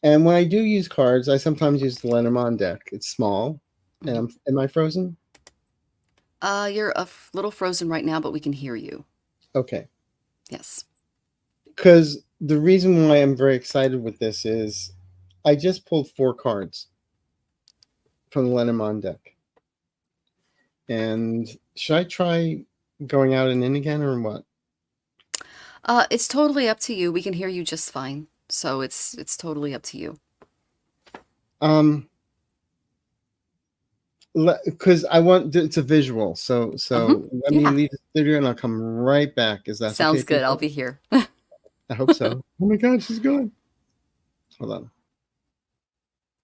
And when I do use cards, I sometimes use the Lenormand deck. It's small. And am I frozen? You're a little frozen right now, but we can hear you. Okay. Yes. Because the reason why I'm very excited with this is I just pulled 4 cards from the Lenormand deck. And should I try going out and in again or what? It's totally up to you. We can hear you just fine. So it's totally up to you. Because I want it's a visual. So let me Yeah. leave the studio and I'll come right back. Is that okay? Sounds good. I'll be here. I hope so. Oh my God, she's good. Hold on.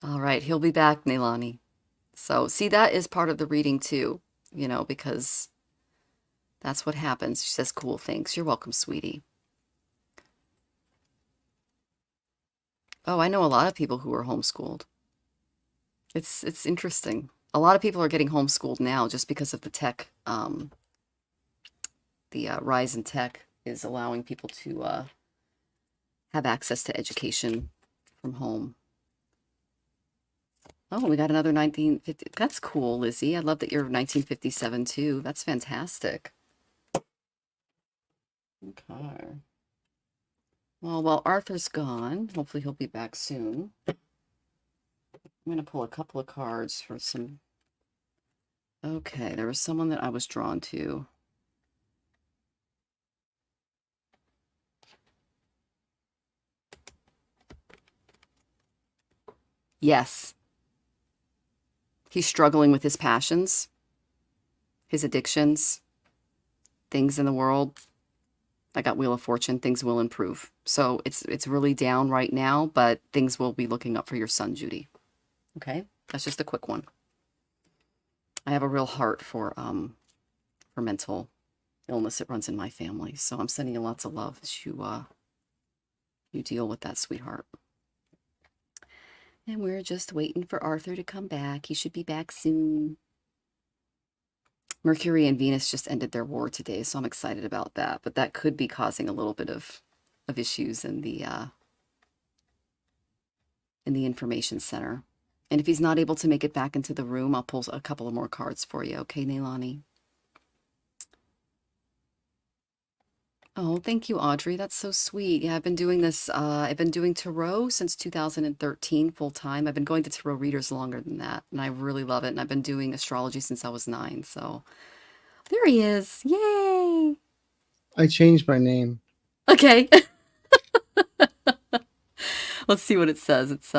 All right. He'll be back, Neilani. So see, that is part of the reading too, because that's what happens. She says, cool, thanks. You're welcome, sweetie. Oh, I know a lot of people who are homeschooled. It's interesting. A lot of people are getting homeschooled now just because of the tech. The rise in tech is allowing people to have access to education from home. Oh, we got another 1950. That's cool, Lizzie. I love that you're 1957 too. That's fantastic. Okay. Well, while Arthur's gone, hopefully he'll be back soon. I'm going to pull a couple of cards for some. Okay, there was someone that I was drawn to. Yes. He's struggling with his passions, his addictions, things in the world. I got Wheel of Fortune. Things will improve. So it's really down right now, but things will be looking up for your son, Judy. Okay? That's just a quick one. I have a real heart for mental illness. It runs in my family. So I'm sending you lots of love as you deal with that, sweetheart. And we're just waiting for Arthur to come back. He should be back soon. Mercury and Venus just ended their war today, so I'm excited about that. But that could be causing a little bit of issues in the information center. And if he's not able to make it back into the room, I'll pull a couple of more cards for you. Okay, Neilani? Oh, thank you, Audrey. That's so sweet. Yeah, I've been doing this. I've been doing tarot since 2013 full time. I've been going to tarot readers longer than that, and I really love it. And I've been doing astrology since I was 9. So there he is. Yay. I changed my name. Okay. Let's see what it says. It's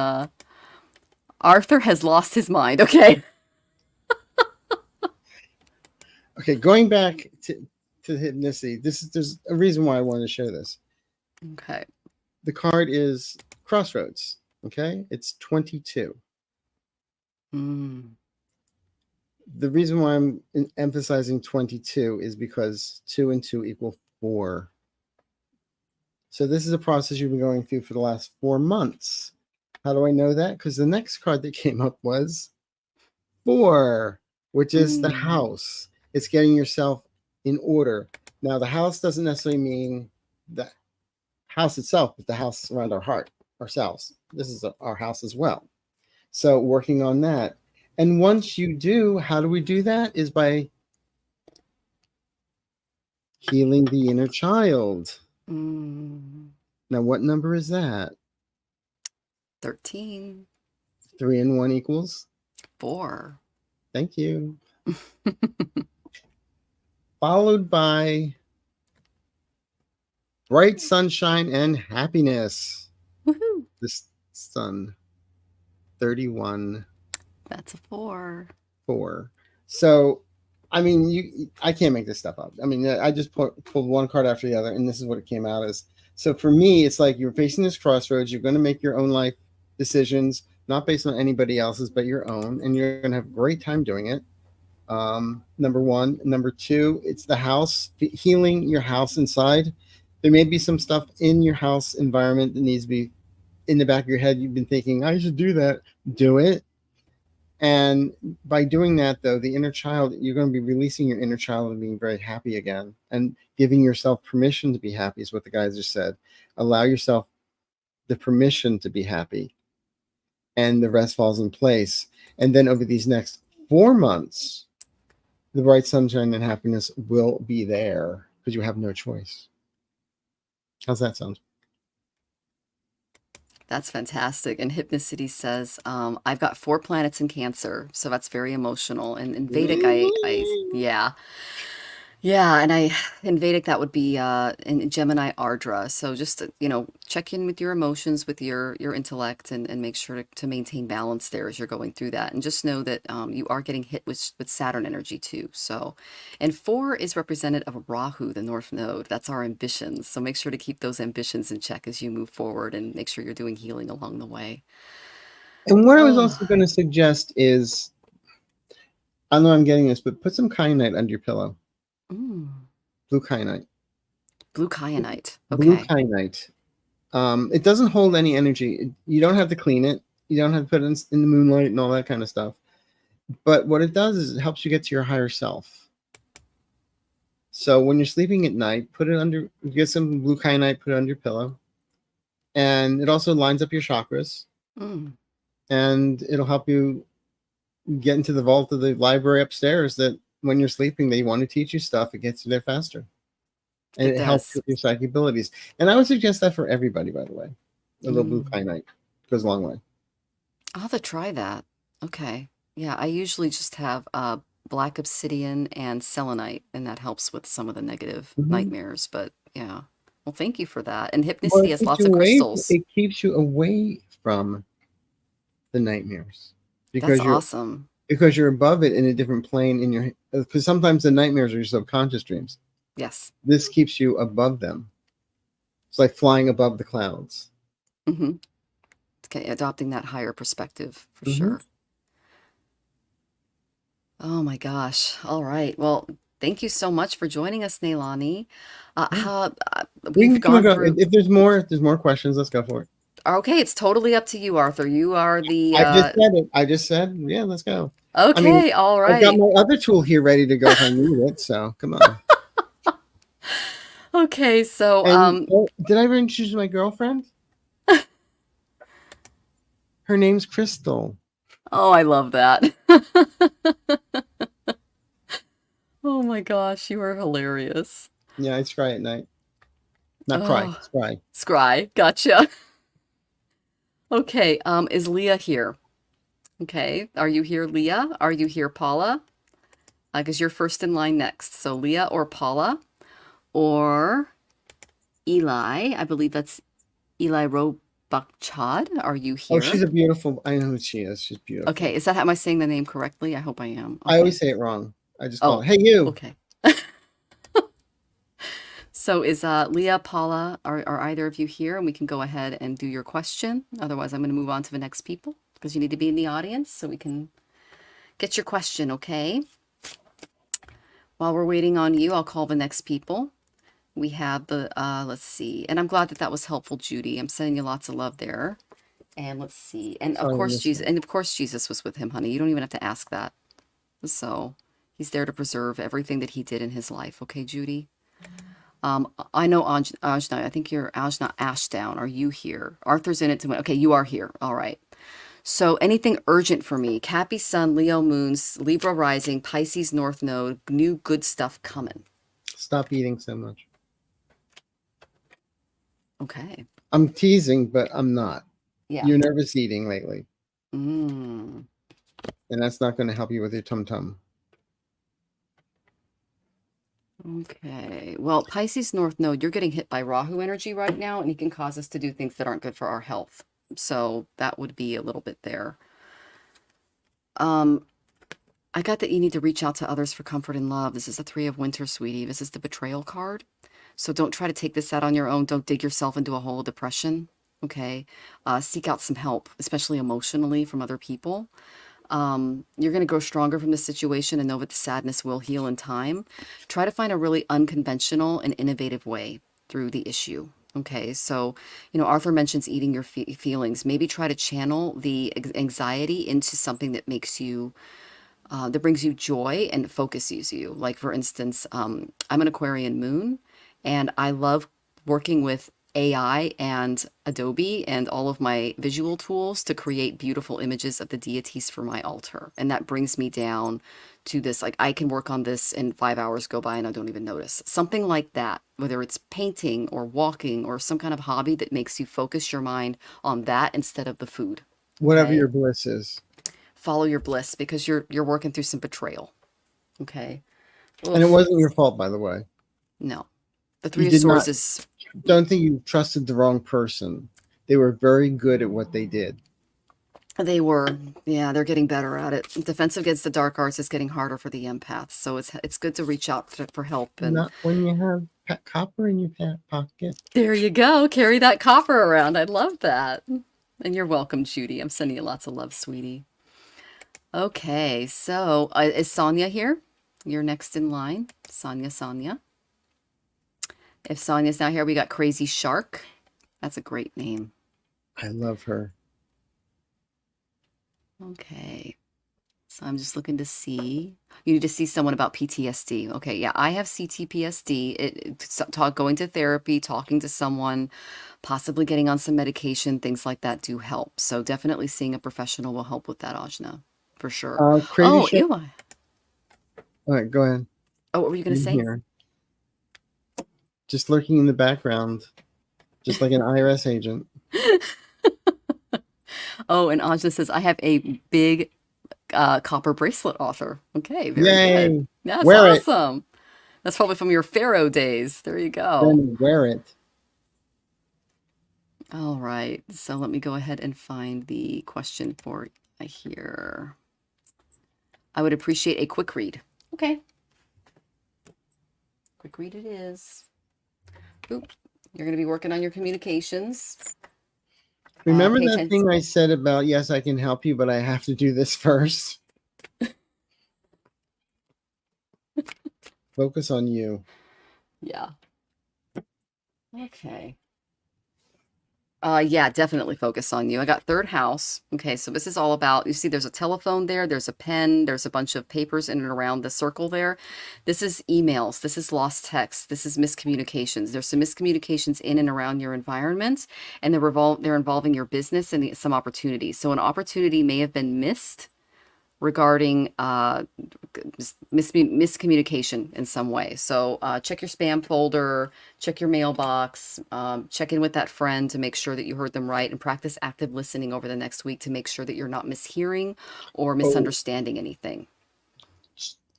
Arthur has lost his mind. Okay. Okay, going back to hypnosis. There's a reason why I wanted to show this. Okay. The card is Crossroads. Okay, it's 22. Mm. The reason why I'm emphasizing 22 is because 2 and 2 equal 4. So this is a process you've been going through for the last 4 months. How do I know that? Because the next card that came up was 4, which is the Mm. house. It's getting yourself in order. Now, the house doesn't necessarily mean the house itself, but the house around our heart, ourselves. This is our house as well. So working on that. And once you do, how do we do that? Is by healing the inner child. Mm. Now, what number is that? 13. 3 and 1 equals? 4. Thank you. Followed by bright sunshine and happiness. Woohoo. This sun, 31, That's a 4. 4. So, I mean, I can't make this stuff up. I mean, I just pulled one card after the other, and this is what it came out as. So for me, it's like you're facing this crossroads. You're going to make your own life decisions, not based on anybody else's, but your own, and you're going to have a great time doing it. Number one. Number two, it's the house, healing your house inside. There may be some stuff in your house environment that needs to be in the back of your head. You've been thinking, I should do that. Do it. And by doing that, though, the inner child, you're going to be releasing your inner child and being very happy again and giving yourself permission to be happy is what the guys just said. Allow yourself the permission to be happy, and the rest falls in place. And then over these next 4 months, the bright sunshine and happiness will be there because you have no choice. How's that sound? That's fantastic. And Hypnocity says, I've got 4 planets in Cancer, so that's very emotional. And in Vedic, yeah. Yeah, and in Vedic that would be in Gemini Ardra. So just check in with your emotions, with your intellect, and make sure to maintain balance there as you're going through that. And just know that you are getting hit with Saturn energy too. So, and 4 is representative of Rahu, the North Node. That's our ambitions. So make sure to keep those ambitions in check as you move forward, and make sure you're doing healing along the way. And what I was Oh, also going to suggest is, I know I'm getting this, but put some kyanite under your pillow. Blue kyanite. blue kyanite. Blue Okay. kyanite. It doesn't hold any energy. You don't have to clean it. You don't have to put it in the moonlight and all that kind of stuff. But what it does is it helps you get to your higher self. So when you're sleeping at night, put it under, get some blue kyanite, put it under your pillow. And it also lines up your chakras. And it'll help you get into the vault of the library upstairs that when you're sleeping, they want to teach you stuff. It gets you there faster. And it helps does. with your psychic abilities. And I would suggest that for everybody, by the way. A little blue kyanite goes a long way. I'll have to try that. Okay. Yeah, I usually just have black obsidian and selenite, and that helps with some of the negative nightmares. But yeah. Well, thank you for that. And Well, Hypnicity has lots of crystals. it keeps you away from the nightmares That's because awesome. you're above it in a different plane in your, because sometimes the nightmares are your subconscious dreams. Yes. This keeps you above them. It's like flying above the clouds. Okay, adopting that higher perspective for sure. Oh my gosh. All right. Well, thank you so much for joining us, Neilani. We've gone through. If there's more questions, let's go for it. Okay, it's totally up to you, Arthur. You are the. I just said it. I just said, yeah, let's go. Okay, all I've got right. my other tool here ready to go if I need it. So come on. Okay, so did I ever introduce my girlfriend? Her name's Crystal. oh, I love that. Oh my gosh, you are hilarious. Yeah, I scry at night. Not cry, scry. Scry, gotcha. Okay, is Leah here? Okay, are you here, Leah? Are you here, Paula? Because you're first in line next. So Leah or Paula or Eli. I believe that's Eli Robachad. Are you here? Oh, she's a beautiful. I know who she is. She's beautiful. Okay, is that, am I saying the name correctly? I hope I am. Okay. I always say it wrong. I just call it, hey, you. Okay. So is Leah, Paula, are either of you here? And we can go ahead and do your question. Otherwise, I'm going to move on to the next people. because you need to be in the audience so we can get your question, okay? While we're waiting on you, I'll call the next people. We have the, let's see. And I'm glad that that was helpful, Judy. I'm sending you lots of love there. And let's see. And of Sorry, course, Mister. Jesus was with him, honey. You don't even have to ask that. So he's there to preserve everything that he did in his life. Okay, Judy? I know Ajna. I think you're Ajna Ashdown. Are you here? Arthur's in it to win. Okay, you are here. All right. So anything urgent for me? Cappy Sun, Leo Moons, Libra Rising, Pisces North Node, new good stuff coming. Stop eating so much. Okay. I'm teasing, but I'm not. Yeah. You're nervous eating lately, Mm. and that's not going to help you with your tum-tum. Okay. Well, Pisces North Node, you're getting hit by Rahu energy right now, and he can cause us to do things that aren't good for our health. So that would be a little bit there. I got that you need to reach out to others for comfort and love. This is the Three of Winter, sweetie. This is the betrayal card. So don't try to take this out on your own. Don't dig yourself into a hole of depression. Okay. Seek out some help, especially emotionally from other people. You're going to grow stronger from this situation and know that the sadness will heal in time. Try to find a really unconventional and innovative way through the issue. Okay, so, Arthur mentions eating your feelings. Maybe try to channel the anxiety into something that makes you, that brings you joy and focuses you. Like, for instance, I'm an Aquarian moon, and I love working with AI and Adobe and all of my visual tools to create beautiful images of the deities for my altar. And that brings me down to this, like I can work on this and 5 hours go by and I don't even notice. Something like that, whether it's painting or walking or some kind of hobby that makes you focus your mind on that instead of the food. Whatever Okay? your bliss is. Follow your bliss because you're working through some betrayal. Okay. And it Oof. wasn't your fault, by the way. No. The You Three of did Swords not. is Don't think you trusted the wrong person. They were very good at what they did. They were, yeah, they're getting better at it. Defensive against the dark arts is getting harder for the empaths, so it's good to reach out for help. And Not when you have copper in your pocket. there you go, carry that copper around. I love that. And you're welcome, Judy. I'm sending you lots of love, sweetie. Okay, so is Sonia here? You're next in line, Sonia. If Sonia's not here, we got Crazy Shark. That's a great name. I love her. Okay. So I'm just looking to see. You need to see someone about PTSD. Okay, yeah, I have CTPSD. Going to therapy, talking to someone, possibly getting on some medication, things like that do help. So definitely seeing a professional will help with that, Ajna, for sure. Crazy Oh, Shark. ew. All right, go ahead. Oh, what were you going to say? Here. Just lurking in the background, just like an IRS agent. Oh, and Ajna says, I have a big copper bracelet offer. Okay, very Yay. good. That's Wear awesome. That's probably from your Pharaoh days. There you go. Then wear it. All right, so let me go ahead and find the question for here. I would appreciate a quick read. Okay. Quick read it is. Oop. You're going to be working on your communications. Remember that thing I said about, yes, I can help you, but I have to do this first? Focus on you. Yeah. Okay. Yeah, definitely focus on you. I got third house. Okay, so this is all about, you see there's a telephone there, there's a pen, there's a bunch of papers in and around the circle there. This is emails, this is lost text, this is miscommunications. There's some miscommunications in and around your environment, and they're involving your business and some opportunities. So an opportunity may have been missed regarding miscommunication in some way. So check your spam folder, check your mailbox, check in with that friend to make sure that you heard them right, and practice active listening over the next week to make sure that you're not mishearing or misunderstanding anything.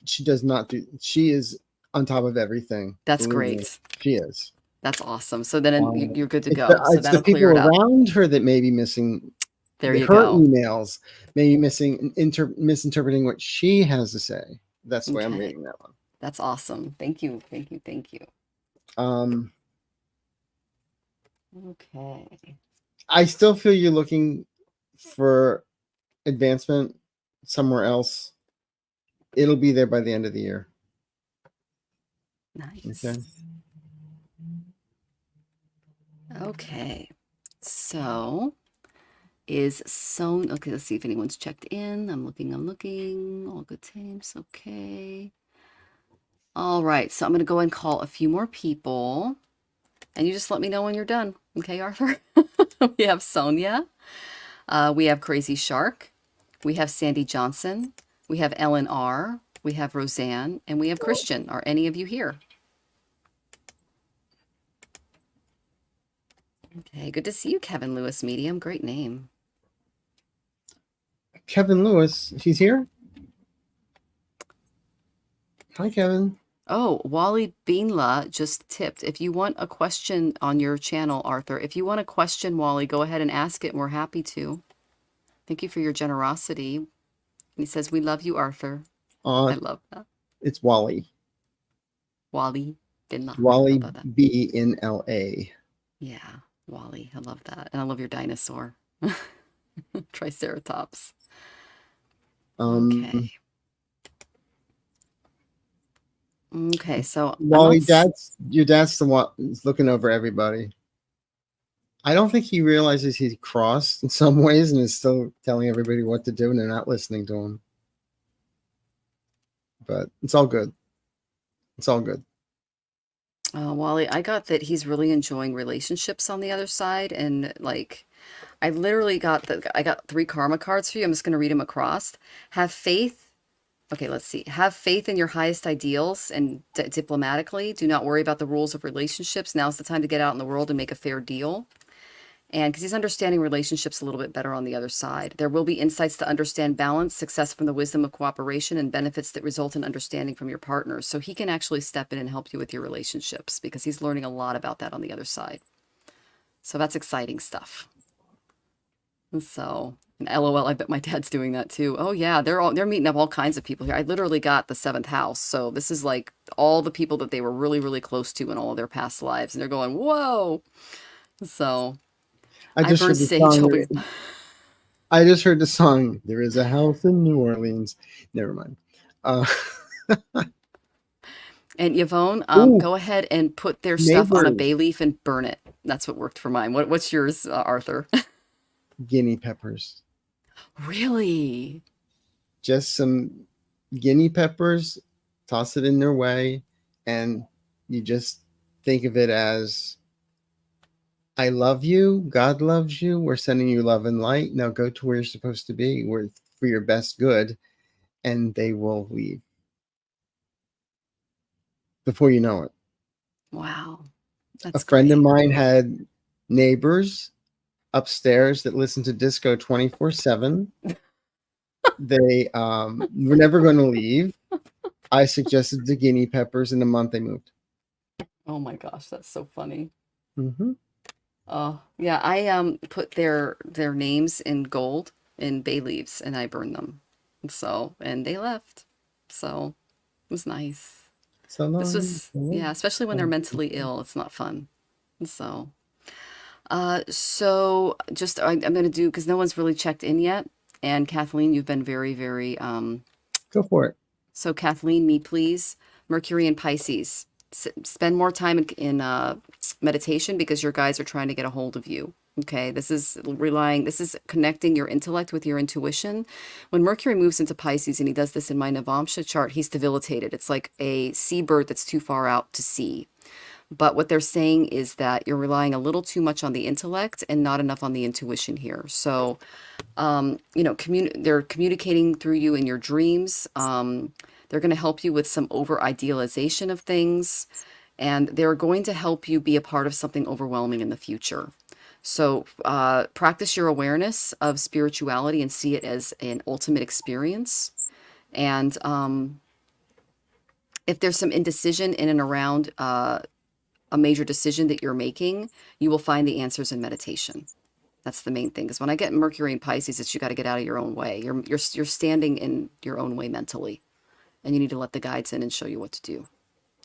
She does not do, she is on top of everything. That's great. She is. That's awesome. So then you're good to go. It's that'll the people clear it up. around her that may be missing. There you her go. emails may be misinterpreting what she has to say. That's the way I'm reading that one. That's awesome. Thank you. Okay. I still feel you're looking for advancement somewhere else. It'll be there by the end of the year. Nice. Okay. Okay. So is Son, okay, let's see if anyone's checked in. I'm looking. All good times. Okay. All right. So I'm going to go and call a few more people. And you just let me know when you're done. Okay, Arthur? We have Sonia. We have Crazy Shark. We have Sandy Johnson. We have Ellen R. We have Roseanne. And we have Christian. Are any of you here? Okay, good to see you, Kevin Lewis Medium. Great name. Kevin Lewis, he's here. Hi, Kevin. Oh, Wally Beanla just tipped. If you want a question on your channel, Arthur, if you want a question, Wally, go ahead and ask it, and we're happy to. Thank you for your generosity. And he says, we love you, Arthur. I love that. It's Wally. Wally Beanla. Wally B in LA. Yeah, Wally. I love that. And I love your dinosaur. Triceratops. Okay. Okay, so Wally, your dad's the one who's looking over everybody. I don't think he realizes he's crossed in some ways and is still telling everybody what to do, and they're not listening to him. But it's all good. It's all good. Wally, I got that he's really enjoying relationships on the other side, and like, I literally got I got 3 karma cards for you. I'm just going to read them across. Have faith. Okay, let's see. Have faith in your highest ideals and diplomatically. Do not worry about the rules of relationships. Now's the time to get out in the world and make a fair deal. And because he's understanding relationships a little bit better on the other side. There will be insights to understand balance, success from the wisdom of cooperation, and benefits that result in understanding from your partners. So he can actually step in and help you with your relationships because he's learning a lot about that on the other side. So that's exciting stuff. So, and LOL, I bet my dad's doing that too. Oh yeah, they're meeting up all kinds of people here. I literally got the 7th house. So this is like all the people that they were really, really close to in all of their past lives. And they're going, whoa. So I just heard the song. I just heard the song. There is a house in New Orleans. Never mind. And Yvonne, go ahead and put their stuff on a bay leaf and burn it. That's what worked for mine. What's yours, Arthur? Guinea peppers. Really? Just some guinea peppers, toss it in their way, and you just think of it as, I love you, God loves you, we're sending you love and light. Now go to where you're supposed to be, for your best good, and they will leave before you know it. Wow. That's a friend of mine had neighbors upstairs that listened to disco 24/7. They were never going to leave. I suggested the guinea peppers. In a month they moved. Oh my gosh, that's so funny. Mm-hmm. Yeah, I put their names in gold in bay leaves and I burned them. And they left. So it was nice. This was, yeah, especially when they're mentally ill, it's not fun. So just I'm going to do, because no one's really checked in yet. And Kathleen, you've been very, very go for it. So Kathleen, me please. Mercury and Pisces. Spend more time in meditation because your guides are trying to get a hold of you. Okay, this is connecting your intellect with your intuition. When Mercury moves into Pisces, and he does this in my Navamsha chart, he's debilitated. It's like a seabird that's too far out to sea. But what they're saying is that you're relying a little too much on the intellect and not enough on the intuition here. So, they're communicating through you in your dreams. They're going to help you with some over-idealization of things, and they're going to help you be a part of something overwhelming in the future. So practice your awareness of spirituality and see it as an ultimate experience. And if there's some indecision in and around a major decision that you're making, you will find the answers in meditation. That's the main thing. Because when I get Mercury in Pisces, it's you got to get out of your own way. You're standing in your own way mentally, and you need to let the guides in and show you what to do.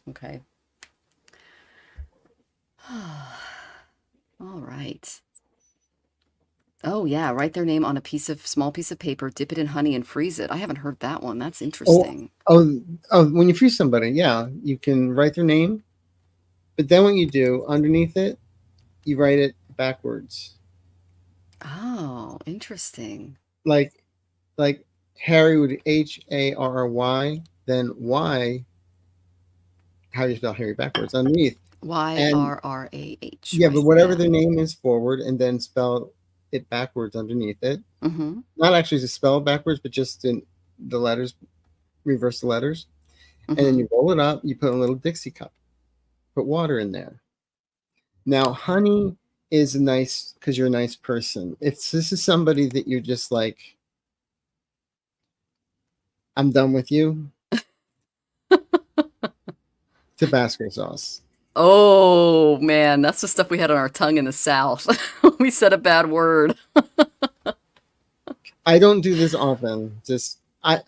Okay. All right. Oh yeah, write their name on a small piece of paper, dip it in honey and freeze it. I haven't heard that one. That's Oh, interesting. when you freeze somebody, yeah, you can write their name, but then what you do underneath it, you write it backwards, Oh, interesting. like like Harry would Harry, then Y, how you spell Harry backwards underneath, and Yrrah, yeah, but right? whatever Yeah. their name is forward, and then spell it backwards underneath it. Mm-hmm. Not actually to spell it backwards, but just in the letters, reverse the letters, and then Mm-hmm. you roll it up. You put in a little Dixie cup, put water in there. Now, honey is nice because you're a nice person. If this is somebody that you're just like, I'm done with you, Tabasco sauce. Oh man, that's the stuff we had on our tongue in the South. We said a bad word. I don't do this often. Just I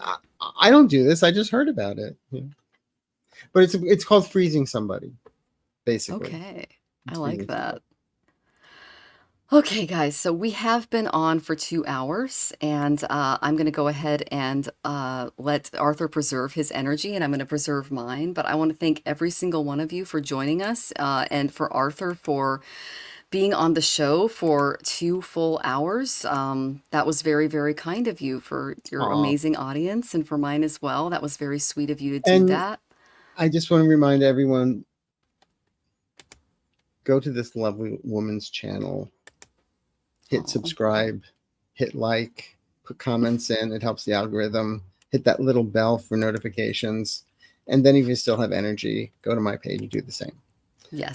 don't do this. I just heard about it. Yeah. But it's called freezing somebody, basically. Okay. I It's like freezing that. somebody. Okay, guys, so we have been on for 2 hours, and I'm going to go ahead and let Arthur preserve his energy, and I'm going to preserve mine. But I want to thank every single one of you for joining us, and for Arthur for being on the show for 2 full hours. That was very, very kind of you for your Aw. amazing audience, and for mine as well. That was very sweet of you to do And that. I just want to remind everyone, go to this lovely woman's channel, hit Oh, subscribe, hit like, put comments in. It helps the algorithm. Hit that little bell for notifications. And then if you still have energy, go to my page and do the same.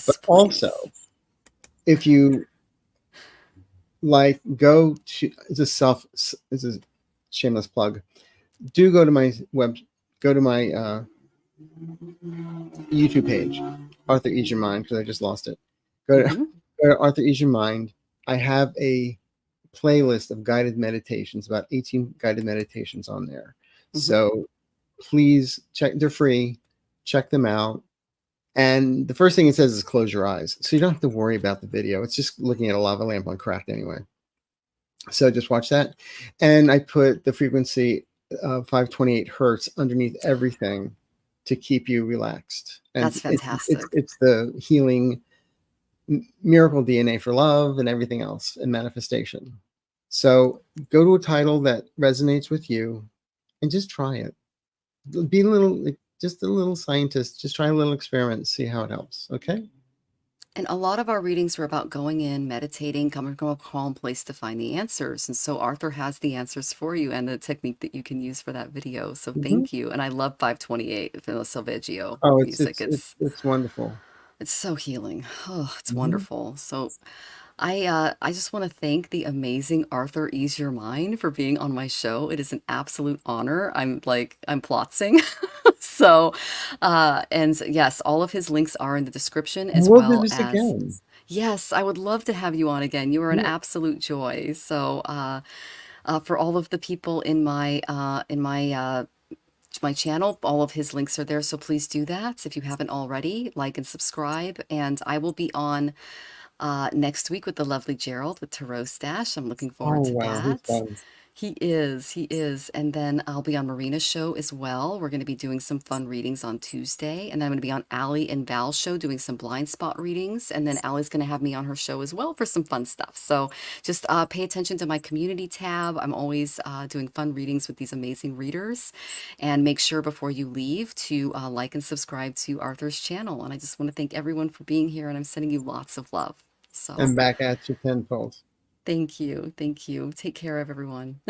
But yes, also, please. if you like, go to it's a shameless plug. Do go to my go to my YouTube page, Arthur Ease Your Mind, because I just lost it. Go to, Hmm. go to Arthur Ease Your Mind. I have a playlist of guided meditations, about 18 guided meditations on there. Hmm. So please check, they're free. Check them out. And the first thing it says is close your eyes. So you don't have to worry about the video. It's just looking at a lava lamp on crack anyway. So just watch that. And I put the frequency 528 hertz underneath everything to keep you relaxed. And That's fantastic. it's the healing miracle DNA for love and everything else and manifestation. So go to a title that resonates with you and just try it. Be a little, just a little scientist. Just try a little experiment, see how it helps. Okay. And a lot of our readings were about going in, meditating, coming from a calm place to find the answers. And so Arthur has the answers for you and the technique that you can use for that video. So Mm-hmm. thank you. And I love 528 Villa Salveggio Oh, music. it's wonderful. It's so healing. Oh, it's Mm-hmm. wonderful. So I just want to thank the amazing Arthur Ease Your Mind for being on my show. It is an absolute honor. I'm plotzing. So, and yes, all of his links are in the description as We'll do well this as, again. yes, I would love to have you on again. You are an Yeah. absolute joy. So, for all of the people in my channel, all of his links are there. So please do that if you haven't already. Like and subscribe. And I will be on next week with the lovely Gerald with Tarot Stash. I'm looking Oh forward to wow, he's that. fun. He is. And then I'll be on Marina's show as well. We're going to be doing some fun readings on Tuesday. And then I'm going to be on Allie and Val's show doing some blind spot readings. And then Allie's going to have me on her show as well for some fun stuff. So just pay attention to my community tab. I'm always doing fun readings with these amazing readers. And make sure before you leave to like and subscribe to Arthur's channel. And I just want to thank everyone for being here. And I'm sending you lots of love. So And back at you tenfold. thank you. Thank you. Take care of everyone.